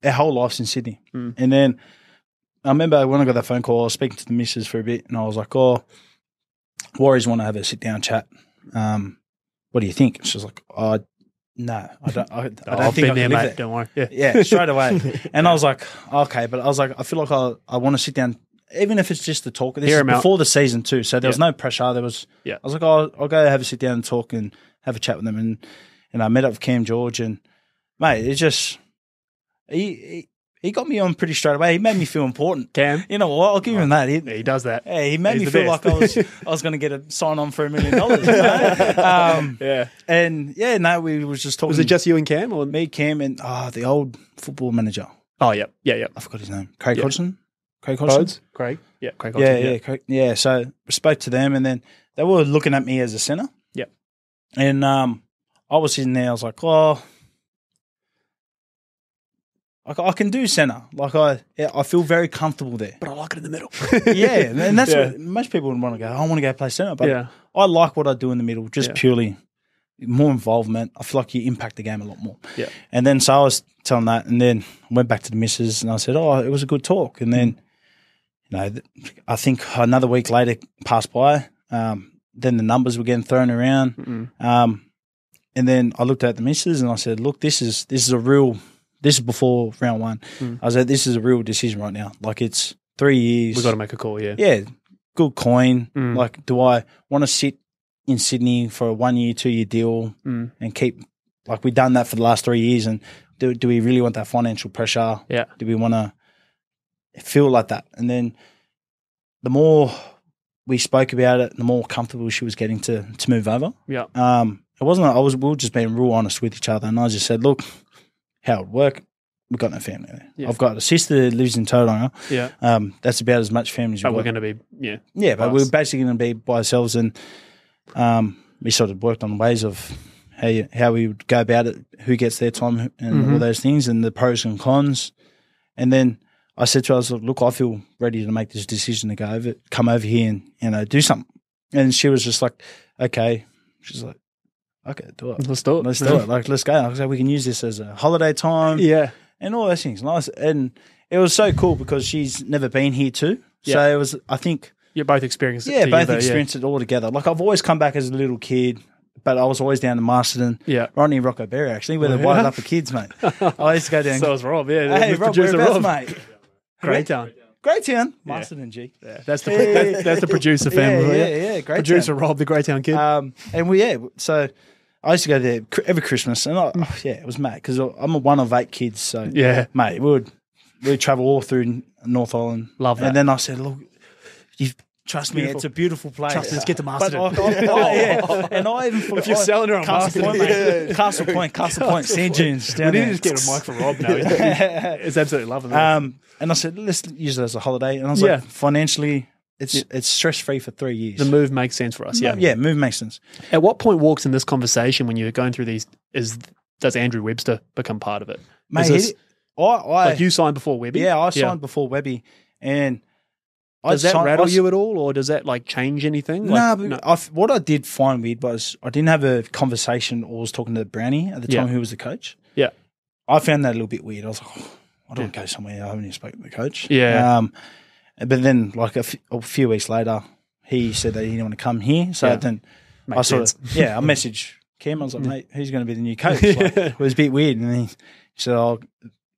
our whole life's in Sydney. And then I remember when I got that phone call, I was speaking to the missus for a bit, and I was like, "Oh, Warriors want to have a sit down chat. What do you think?" She was like, "Oh, no, I don't think I can live there. Don't worry." Yeah, straight away. And I was like, "Okay," but I was like, I feel like I want to sit down. Even if it's just to talk, this is before the season too, so there was no pressure. There was, I was like, I'll go have a sit down and talk and have a chat with them, and I met up with Cam George, and mate, it just he got me on pretty straight away. He made me feel important. Cam, you know what? I'll give him that. He does that. Yeah, he made me feel like I was going to get a sign on for $1 million. We was just talking. Was it just you and Cam, or me, Cam, and the old football manager? Oh yeah. I forgot his name. Craig Hodgson. Craig Hodgson. Craig Hodgson. Yeah. So I spoke to them, and then they were looking at me as a centre. Yeah. And I was sitting there. I was like, I can do centre. Like I feel very comfortable there. But I like it in the middle. Yeah, and that's what most people would want to go. I want to go play centre, but I like what I do in the middle. Just purely more involvement. I feel like you impact the game a lot more. Yeah. And then so I was telling that, and then I went back to the missus, and I said, "Oh, it was a good talk." And then I think another week later passed by. Then the numbers were getting thrown around. And then I looked at the missus and I said, "Look, this is before round 1. I said, this is a real decision right now. Like, it's 3 years. We've got to make a call, yeah. Yeah, good coin. Like, do I want to sit in Sydney for a 1 year, 2 year deal and keep, like, we've done that for the last 3 years, and do we really want that financial pressure? Yeah. Do we want to feel like that?" And then the more we spoke about it, the more comfortable she was getting to move over. Yeah. We were just being real honest with each other, and I just said, "Look, how it work? We've got no family there. Yeah. I've got a sister that lives in Tauranga. Yeah. That's about as much family as we've got. We're going to be, Yeah, but we're basically going to be by ourselves, and we sort of worked on ways of how we would go about it, who gets their time and all those things, and the pros and cons. And then I said to her, "Look, I feel ready to make this decision to come over here and do something." And she was just like, "Okay." She's like, "Okay, do it. Let's do it. Let's do it. Like, let's go." I was like, "We can use this as a holiday time." Yeah. And all those things. Nice. And it was so cool because she's never been here too. So it was, I think. You both experienced it together. Yeah, both experienced it all together. Like, I've always come back as a little kid, but I was always down in Masterton. Yeah. Right near Rocco Berry, actually, where they're wide up for kids, mate. I used to go down. So was Rob, yeah. Hey, Rob, whereabouts, mate? Greytown. Greytown. Masterton, G. Yeah. That's the producer family. Yeah, Greytown. Producer Rob, the Greytown kid. So I used to go there every Christmas, and it was mad because I'm one of 8 kids. So mate, we'd travel all through North Island. Love that. And then I said, "Look, you trust me, it's a beautiful place. Trust us, get to Masterton." And I even if you're selling her on Masterton, Castle Point, Sand Dunes. We need to just get a mic for Rob now. It's absolutely loving that. And I said, "Let's use it as a holiday." And I was like, financially, it's stress free for 3 years. The move makes sense for us. Yeah, move makes sense. At what point walks in this conversation when you're going through these? Does Andrew Webster become part of it? Mate, like you signed before Webby? Yeah, I signed before Webby, and does that rattle you at all, or does that like change anything? No. What I did find weird was I didn't have a conversation or was talking to Brownie at the time, who was the coach. Yeah, I found that a little bit weird. I was like, I don't want to go somewhere. I haven't even spoken to the coach. Yeah. But then, like a few weeks later, he said that he didn't want to come here. So then I messaged Cam. I was like, "Mate, who's going to be the new coach?" Like, it was a bit weird. And he said, "Oh,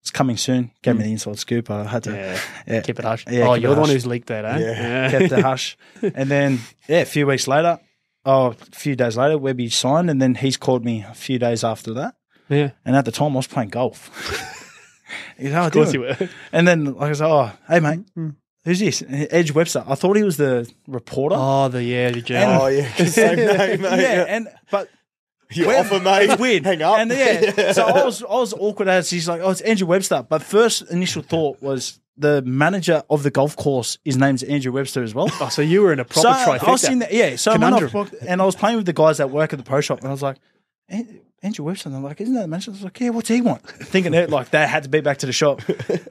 it's coming soon." Gave me the inside scoop. I had to keep it hush. Yeah, you're the one who's leaked that, eh? Yeah. Kept it hush. And then, a few days later, Webby signed, and then he's called me a few days after that. Yeah. And at the time, I was playing golf. Of course you were. And then, like I said, "Oh, hey, mate, who's this? Edge Webster. I thought he was the reporter. Oh, the journal. Same name, mate. But you offer, mate. It's weird. Hang up. And so I was awkward as he's like, oh, it's Andrew Webster. But first initial thought was the manager of the golf course, his name's Andrew Webster as well. Oh, so you were in a proper trifecta. I was in there, so conundrum. and I was playing with the guys that work at the pro shop, and I was like, Andrew Webster. And they're like, isn't that the manager? I was like, yeah, what's he want? Thinking that like they had to be back to the shop.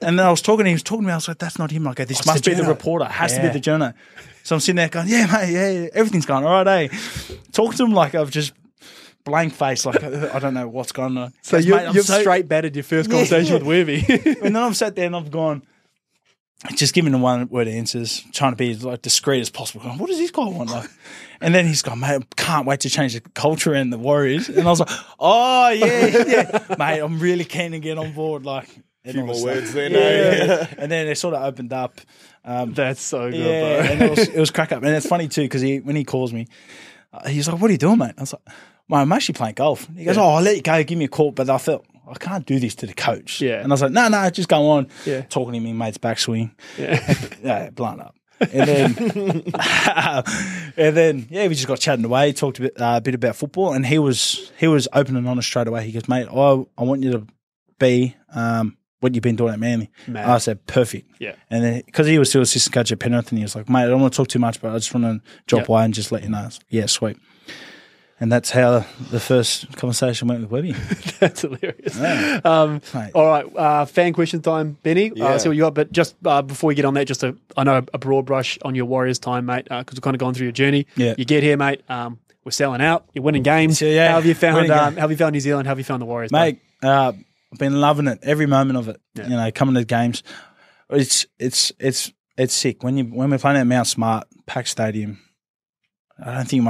And then I was talking to him, he was talking to me, I was like, that's not him. Like, this must be the reporter. It has to be the journo. So I'm sitting there going, yeah, mate, yeah, everything's going all right, eh? Talking to him like I've just blank face, like I don't know what's going on. So you've straight batted your first conversation with Webby. And then I've sat there and I've gone, just giving them one word answers, trying to be as like discreet as possible. Going, what does this guy want? Like, and then he's gone, mate, I can't wait to change the culture and the Warriors. And I was like, oh yeah, mate, I'm really keen to get on board. Like, a few more words there, no? And then it sort of opened up. That's so good, bro. And it was crack up. And it's funny too because when he calls me, he's like, what are you doing, mate? I was like, mate, I'm actually playing golf. He goes, I'll let you go, give me a call. But I felt, I can't do this to the coach. Yeah. And I was like, no, just go on. Yeah. Talking to me, mate's backswing. Yeah. Blown up. And then, we just got chatting away, talked a bit about football, and he was open and honest straight away. He goes, mate, I want you to be what you've been doing at Manly. I said, perfect. Yeah. And then, because he was still assistant coach at Penrith, and he was like, mate, I don't want to talk too much, but I just want to drop away and just let you know. Like, yeah, sweet. And that's how the first conversation went with Webby. That's hilarious. Yeah. All right, fan question time, Benny. See what you got. But just before we get on that, just I know a broad brush on your Warriors time, mate, because we've kind of gone through your journey. Yeah. You get here, mate. We're selling out. You're winning games. How have you found? How have you found New Zealand? How have you found the Warriors, mate? I've been loving it, every moment of it. Yeah. You know, coming to the games, it's sick when we're playing at Mount Smart, packed stadium. I don't think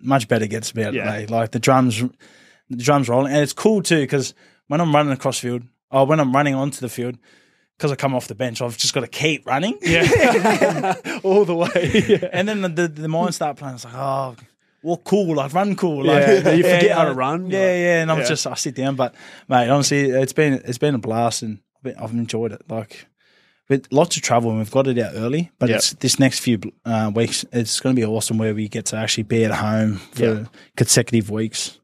much better gets about it, mate. Like the drums rolling, and it's cool too because when I'm running across the field, when I'm running onto the field, because I come off the bench, I've just got to keep running, all the way. Yeah. And then the mind start playing. It's like, walk cool, like run cool, like you forget how to run. And I sit down. But mate, honestly, it's been a blast, and I've enjoyed it. Like, with lots of travel, and we've got it out early, but it's this next few weeks, it's going to be awesome where we get to actually be at home for consecutive weeks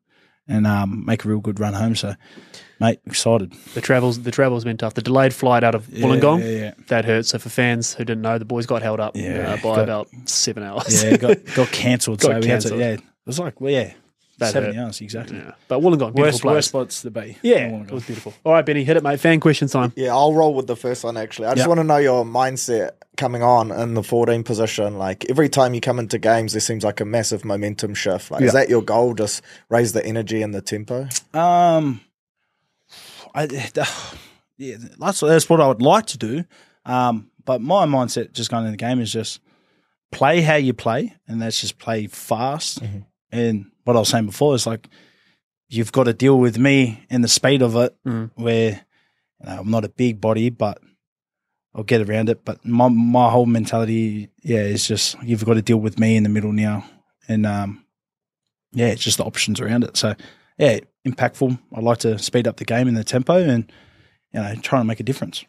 and make a real good run home. So, mate, excited. The travel's been tough. The delayed flight out of Wollongong, that hurt. So for fans who didn't know, the boys got held up by about 7 hours. Yeah, got cancelled. We had to, it was like, 7 hours, exactly. Yeah. But Wollongong, beautiful worst spots to be. Yeah, it was beautiful. All right, Benny, hit it, mate. Fan questions time. Yeah, I'll roll with the first one, actually. I just want to know your mindset coming on in the 14 position. Like, every time you come into games, there seems like a massive momentum shift. Like, is that your goal, just raise the energy and the tempo? That's what I would like to do. But my mindset just going in the game is just play how you play, and that's just play fast. Mm-hmm. And what I was saying before is like, you've got to deal with me and the speed of it, where I'm not a big body, but I'll get around it. But my whole mentality, is just you've got to deal with me in the middle now, and it's just the options around it. So impactful. I like to speed up the game and the tempo, and try and make a difference.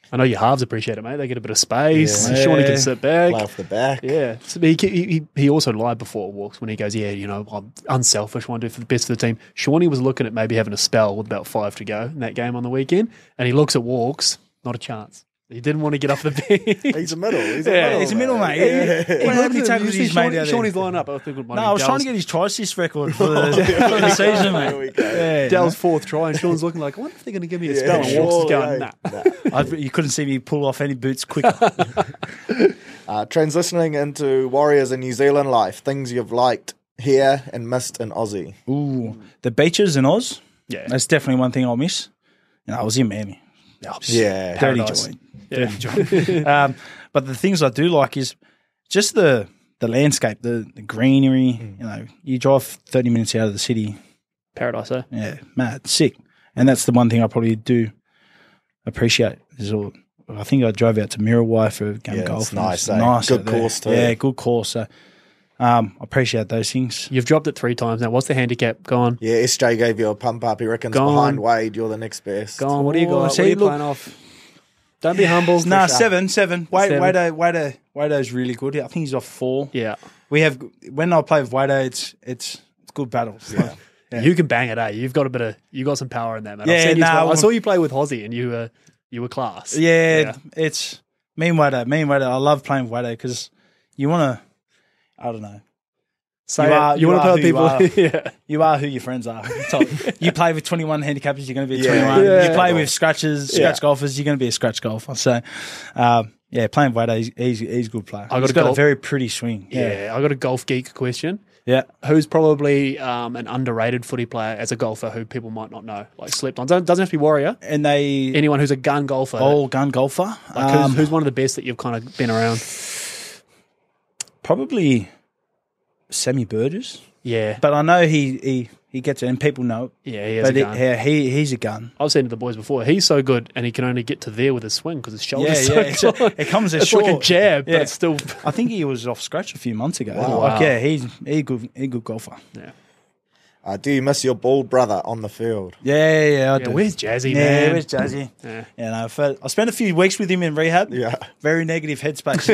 I know your halves appreciate it, mate. They get a bit of space. Shawnee can sit back. Play off the back. Yeah. So he also lied before walks when he goes, I'm unselfish, want to do for the best of the team. Shawnee was looking at maybe having a spell with about 5 to go in that game on the weekend, and he looks at walks, not a chance. He didn't want to get off the bench. He's a middle. He's a middle, mate. How many tackles he's made out there? Shawnee's line up. I was trying to get his try assist record for the season, mate. Dell's fourth try, and Sean's looking like, I wonder if they're going to give me a spell. And Walks is going, nah. You couldn't see me pull off any boots quicker. Transitioning into Warriors in New Zealand life, things you've liked here and missed in Aussie. Ooh, the beaches in Oz. Yeah, that's definitely one thing I'll miss. I was in Miami. Dirty joint. But the things I do like is just the landscape, the greenery. You drive 30 minutes out of the city. Paradise, eh? Yeah, mad, sick. And that's the one thing I probably do appreciate. I think I drove out to Muriwai for a game of golf. It's nice. Good course too. Yeah, good course. So I appreciate those things. You've dropped it 3 times now. What's the handicap? Go on. Yeah, SJ gave you a pump up. He reckons behind Wade, you're the next best. Go on. What do you got? What are you playing off? Don't be humble. Nah, seven. Wado's really good. I think he's off 4. Yeah. We have when I play with Wado, it's good battles. Yeah. Yeah. You can bang it, eh? You got some power in that, man. Yeah, I saw you play with Hozzy, and you were class. Yeah, it's me and Wado. I love playing with Wado because you want to. I don't know. You want to tell people you are who your friends are. So you play with 21 handicappers, you're going to be 21. You play with scratch golfers, you're going to be a scratch golfer. So, playing with Wado, he's a good player. He's got a very pretty swing. Yeah, I got a golf geek question. Yeah. Who's probably an underrated footy player as a golfer who people might not know, like slept on? Doesn't have to be Warrior. And anyone who's a gun golfer. Oh, gun golfer. Like who's one of the best that you've kind of been around? Probably Sammy Burgess. Yeah. But I know he gets it, and people know it. Yeah, he has a gun. He's a gun. I've seen to the boys before. He's so good, and he can only get to there with his swing because his shoulder's it comes as it's short. like a jab, but still. I think he was off scratch a few months ago. Wow. He's a good golfer. Yeah. Do you miss your bald brother on the field? Yeah, I do. Where's Jazzy, man? Yeah, where's Jazzy? Yeah. I spent a few weeks with him in rehab. Yeah. Very negative headspace.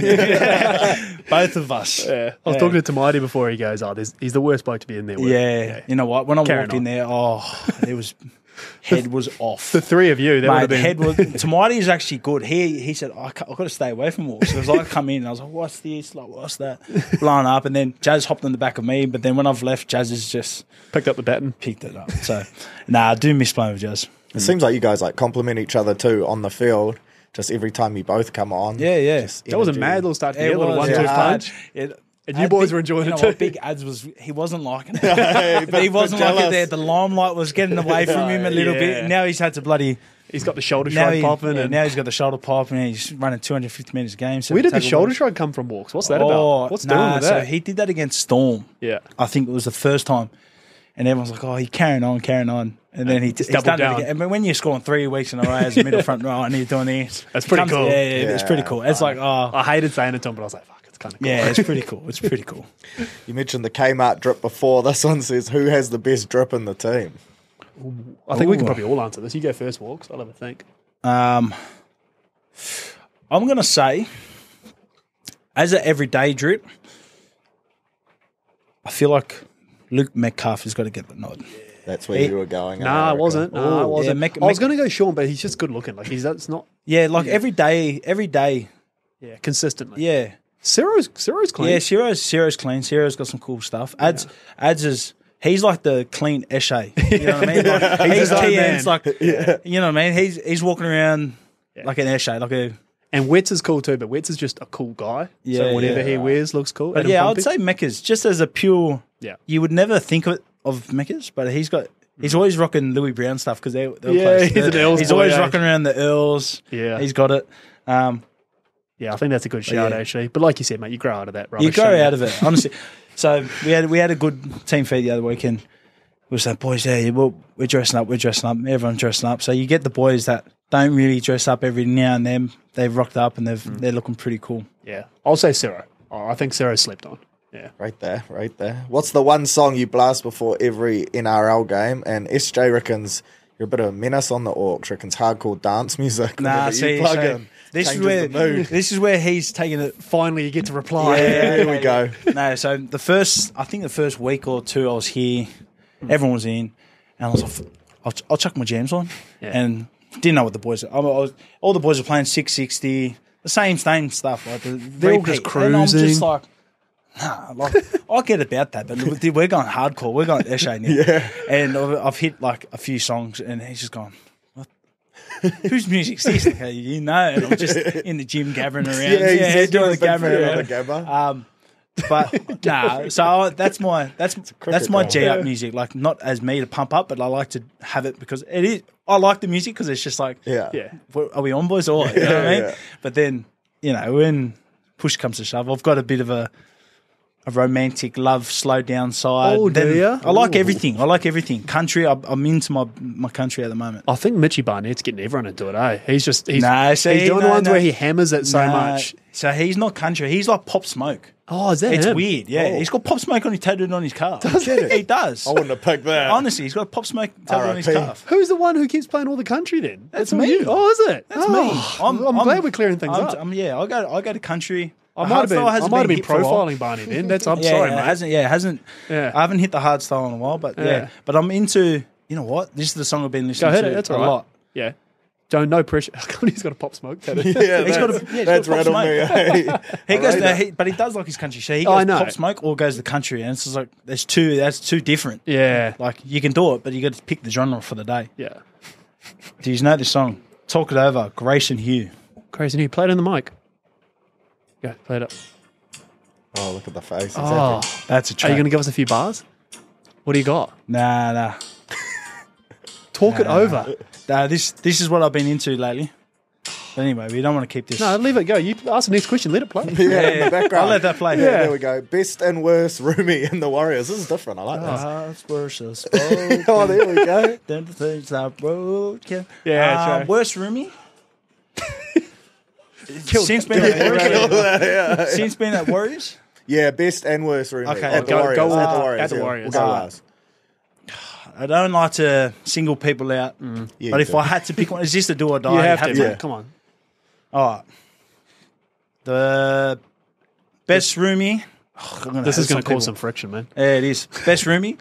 Both of us. Yeah. I was talking to Mighty before. He goes, he's the worst bloke to be in there with. Yeah. You know what? When I walked in there, it was... Head was off. The three of you, that would have been... Head was... Tamati is actually good. He said, I've got to stay away from walks. So it was like I come in and I was like, what's this? Like, what's that? Blowing up. And then Jazz hopped on the back of me. But then when I've left, Jazz has just... Picked up the baton. Picked it up. So, I do miss playing with Jazz. It seems like you guys compliment each other too on the field. Just every time you both come on. Yeah. That was a mad little start to the little 1-2 punch. And you boys were enjoying it too. What Big Ads he wasn't liking it. He wasn't liking it there. The limelight was getting away from him a little bit. Now he's had to he's got the shoulder shrug popping. And now he's got the shoulder pop and he's running 250 metres a game. Where did the shoulder shrug come from, Walks? What's that about? What's doing with that? So he did that against Storm. Yeah. I think it was the first time. And everyone's like, he's carrying on. And then he's doubled down. And when you're scoring 3 weeks in a row as a middle front row and you're doing this. That's pretty cool. Yeah, it's pretty cool. It's like, I hated saying it to him, but I was like, fuck. Kind of cool. Yeah, it's pretty cool. It's pretty cool. You mentioned the Kmart drip before. This one says, who has the best drip in the team? I think we can probably all answer this. You go first, Walks. I'll have a think. I'm going to say, as an everyday drip, I feel like Luke Metcalf has got to get the nod. That's where you were going. I wasn't. I wasn't. Yeah, I was going to go Sean, but he's just good looking. Like that's not. Yeah, like every day. Yeah, consistently. Yeah. Ciro's clean. Yeah, Ciro's clean. Ciro's got some cool stuff. Ads is he's like the clean Eshe. You know what I mean? Like, he's TN's like you know what I mean? He's walking around like an Eshe, like a. And Wets is cool too, but Wets is just a cool guy. Yeah, so whatever he wears looks cool. But I would say Mecca's just as a pure. Yeah. You would never think of Mecca's, but he's always rocking Louis Brown stuff because they're close. He's an Earls. He's always rocking around the Earls. Yeah, he's got it. Yeah, I think that's a good shout, actually. But like you said, mate, you grow out of that rubbish. You grow out of it, honestly. So we had a good team feed the other weekend. We were saying, boys, we're dressing up. Everyone's dressing up. So you get the boys that don't really dress up every now and then. They've rocked up and they're looking pretty cool. Yeah, I'll say Ciro. I think Ciro slept on. Yeah, right there. What's the one song you blast before every NRL game? And SJ reckons you're a bit of a menace on the Orcs. Reckons hardcore dance music. This is where he's taking it. Finally, you get to reply. Yeah, here we go. No, so the first week or two I was here, everyone was in, and I was like, I'll chuck my jams on, and didn't know what the boys. All the boys were playing 660, the same stuff. Like they're all just cruising. And I'm just like, nah, like I get about that, but we're going hardcore. We're going Eshe now. Yeah. And I've hit like a few songs, and he's just gone. Whose music's this? Like, you know, and I'm just in the gym gabbering around. Yeah, doing the gabber. But nah, so that's my G up music. Like not as me to pump up, but I like to have it because it is. I like the music because it's just like, are we on, boys? Or you know what I mean? But then when push comes to shove, I've got a bit of a romantic love, slow down side. Oh, do you? I like everything. Country, I'm into my country at the moment. I think Mitchie Barnett's getting everyone into it, eh? He's doing the ones where he hammers it so much. So he's not country. He's like Pop Smoke. Oh, is that It's him? weird. Yeah, Oh. he's got Pop Smoke tattooed on his calf. Does he? He does. I wouldn't have picked that. Honestly, he's got Pop Smoke tattooed on his RIP. calf. Who's the one who keeps playing all the country then? That's all me. you. Oh, is it? That's Oh, me. I'm glad we're clearing things up. I go to country. I might have been hit for a while. profiling Barney then. I'm sorry, it mate. hasn't. Yeah. I haven't hit the hard style in a while, but Yeah. But I'm into. You know what? This is the song I've been listening Go ahead. to That's a all right. lot. Yeah. Don't no pressure. He's got a Pop Smoke tattoo. Yeah, He's got a- that's, yeah, he's that's got right Pop on me. Smoke. He goes, that. but he does like his country. So he Oh, I goes know. Pop Smoke or goes the country, and it's just like that's two different. Yeah. Like you can do it, but you got to pick the genre for the day. Yeah. Do you know this song? Talk It Over, Grace and Hugh. Crazy new. Play it in the mic. Go, play it up. Oh, look at the face. Oh. Exactly. That's a Are track. you going to give us a few bars? What do you got? Nah. Talk it over. This is what I've been into lately. But anyway, we don't want to keep this. No, leave it go. You ask the next question. Let it play. Yeah, in the background. I'll let that play. Yeah, there we go. Best and worst roomie in the Warriors. This is different. I like this. Hearts were so spoken. Oh, there we go. Then the things I wrote. Yeah, true. Worst roomie. Since being at Warriors. Since being at Warriors. Yeah, best and worst roomie. Okay, At the go- Warriors. go At the with- Warriors. at the yeah. Warriors. We'll go Ah. last. I don't like to single people out. Yeah, But you if do. I had to pick one, it's just a do or die. You have to, to. Yeah. mate. Come on. All right. The best roomie. This is going to cause some friction, man. Yeah, it is. Best roomie.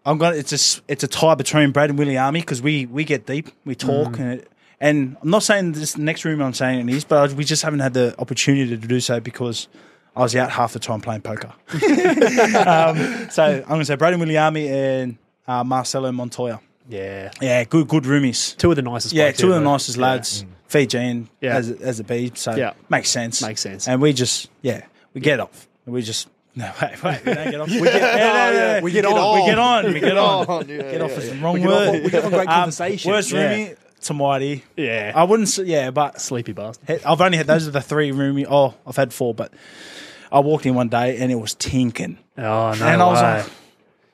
It's a tie between Brad and Willie Army because we get deep, we talk, and I'm not saying this next room I'm saying it is, but we just haven't had the opportunity to do so because I was out half the time playing poker. So I'm going to say Brad and Willie Army and Marcelo Montoya. Yeah. Yeah, good roomies. Two of the nicest Yeah, blokes two of the ever. nicest lads. Fijian Yeah. as a B, so Yeah. makes sense. Makes sense. And we just we get off. We just no wait, we don't get off. We get, We get on. We get on. We get on. Yeah, Get off yeah, is yeah. the wrong We get word. off- we get off a great conversation. Worst Yeah. roomie, Tamati. Yeah. I wouldn't say, but Sleepy bastard. I've only had those are the three roomie. Oh, I've had four, but I walked in one day and it was tinking. Oh, no And I was way. like,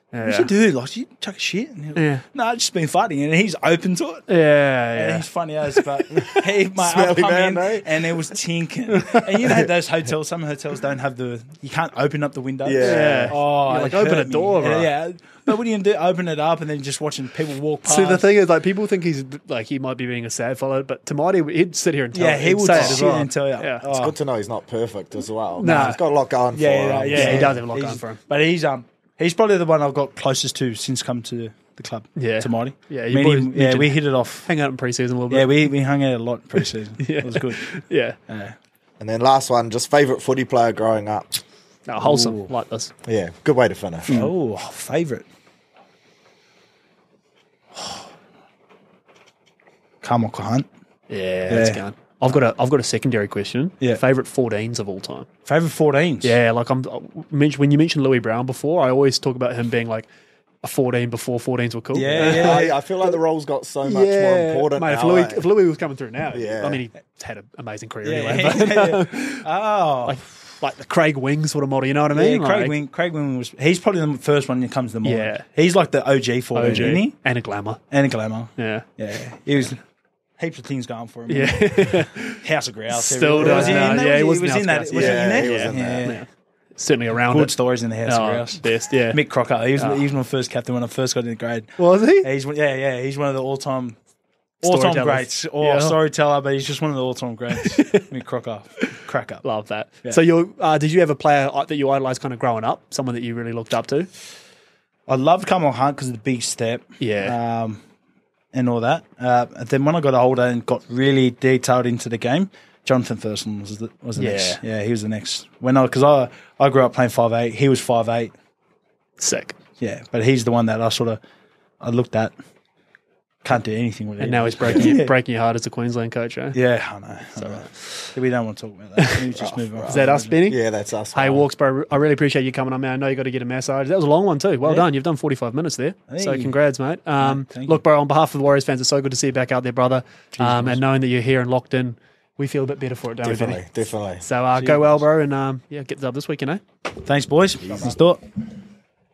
what you do? Like, you chuck a shit? And he was, Yeah. no, I've just been fighting. And he's open to it. Yeah, And yeah. he's funny as, but he might have Smelly come man, in eh? and it was tinking. And you know those hotels, some hotels don't have you can't open up the windows. Yeah. Oh, You're like, it open hurt a door, me. bro. Yeah. But what are you going to do? Open it up and then just watching people walk past. See, the thing is, like, people think he's like he might be being a sad fellow, but Tamati, he'd sit here and tell. Yeah, he he'd would say it sit as well. and tell you. Yeah, Oh. It's good to know he's not perfect as well. Nah. He's got a lot going for Yeah, him. Yeah, he does have a lot He's- going for him. But he's probably the one I've got closest to since come to the club. Yeah. To Marty. Yeah, Me you and boys him- need to we hit it off. hang out in preseason a little Yeah, bit. we hung out a lot pre-season. Yeah. It was good. Yeah, And then last one, just favourite footy player growing up. no, wholesome Ooh. like this. Yeah, good way to finish. Oh, favourite. Carmel Hunt. Yeah, that's Yeah. going. I've got a secondary question. Yeah. Favorite 14s of all time. Favourite 14s. Yeah, like when you mentioned Louis Brown before, I always talk about him being like a 14 before 14s were cool. Yeah. I feel like the role's got so much more important mate. now. If Louis was coming through now, Yeah. I mean, he had an amazing career Yeah. anyway. But, Oh. like the Craig Wing sort of model, you know what I mean? Yeah, Craig Wing was. He's probably the first one that comes to mind. Yeah. He's like the OG for it, isn't he? and a glamour. And a glamour. Yeah, Yeah, he was heaps of things going for him. yeah. House of Grouse. Still everywhere. does Was he now. in there? Yeah, he was was he in in the that? House of Was he in Grouse. there? Yeah, he was in that. Yeah. Certainly around Good it. stories in the House of Grouse. Best, yeah. Mick Crocker. He was my first captain when I first got into grade. Was he? He's He's one of the all-time Storytellers. greats. Or Yeah. storyteller, but he's just one of the all-time greats. Mick Crocker. Cracker. Love that. Yeah. So did you have a player that you idolised kind of growing up? Someone that you really looked up to? I loved Carmel Hunt because of the big step. Yeah. And all that. And then when I got older and got really detailed into the game, Jonathan Thurston was the next. Yeah, he was the next. Because I grew up playing 5'8". He was 5'8". Sick. Yeah, but he's the one that I looked at. Can't do anything with it. And now he's breaking your heart as a Queensland coach, eh? Yeah, I know. We don't want to talk about that. Let me just move on. Is that us, Benny? Yeah, that's us. Hey, Walks, bro, I really appreciate you coming on, man. I know you got to get a massage. That was a long one, too. Well done. You've done 45 minutes there. So Hey. congrats, mate. Thank you. Look, bro, on behalf of the Warriors fans, it's so good to see you back out there, brother. And knowing that you're here and locked in, we feel a bit better for it, don't we, Benny? Definitely. So go well, bro, and get the dub this weekend, eh? Thanks, boys. Let's do it.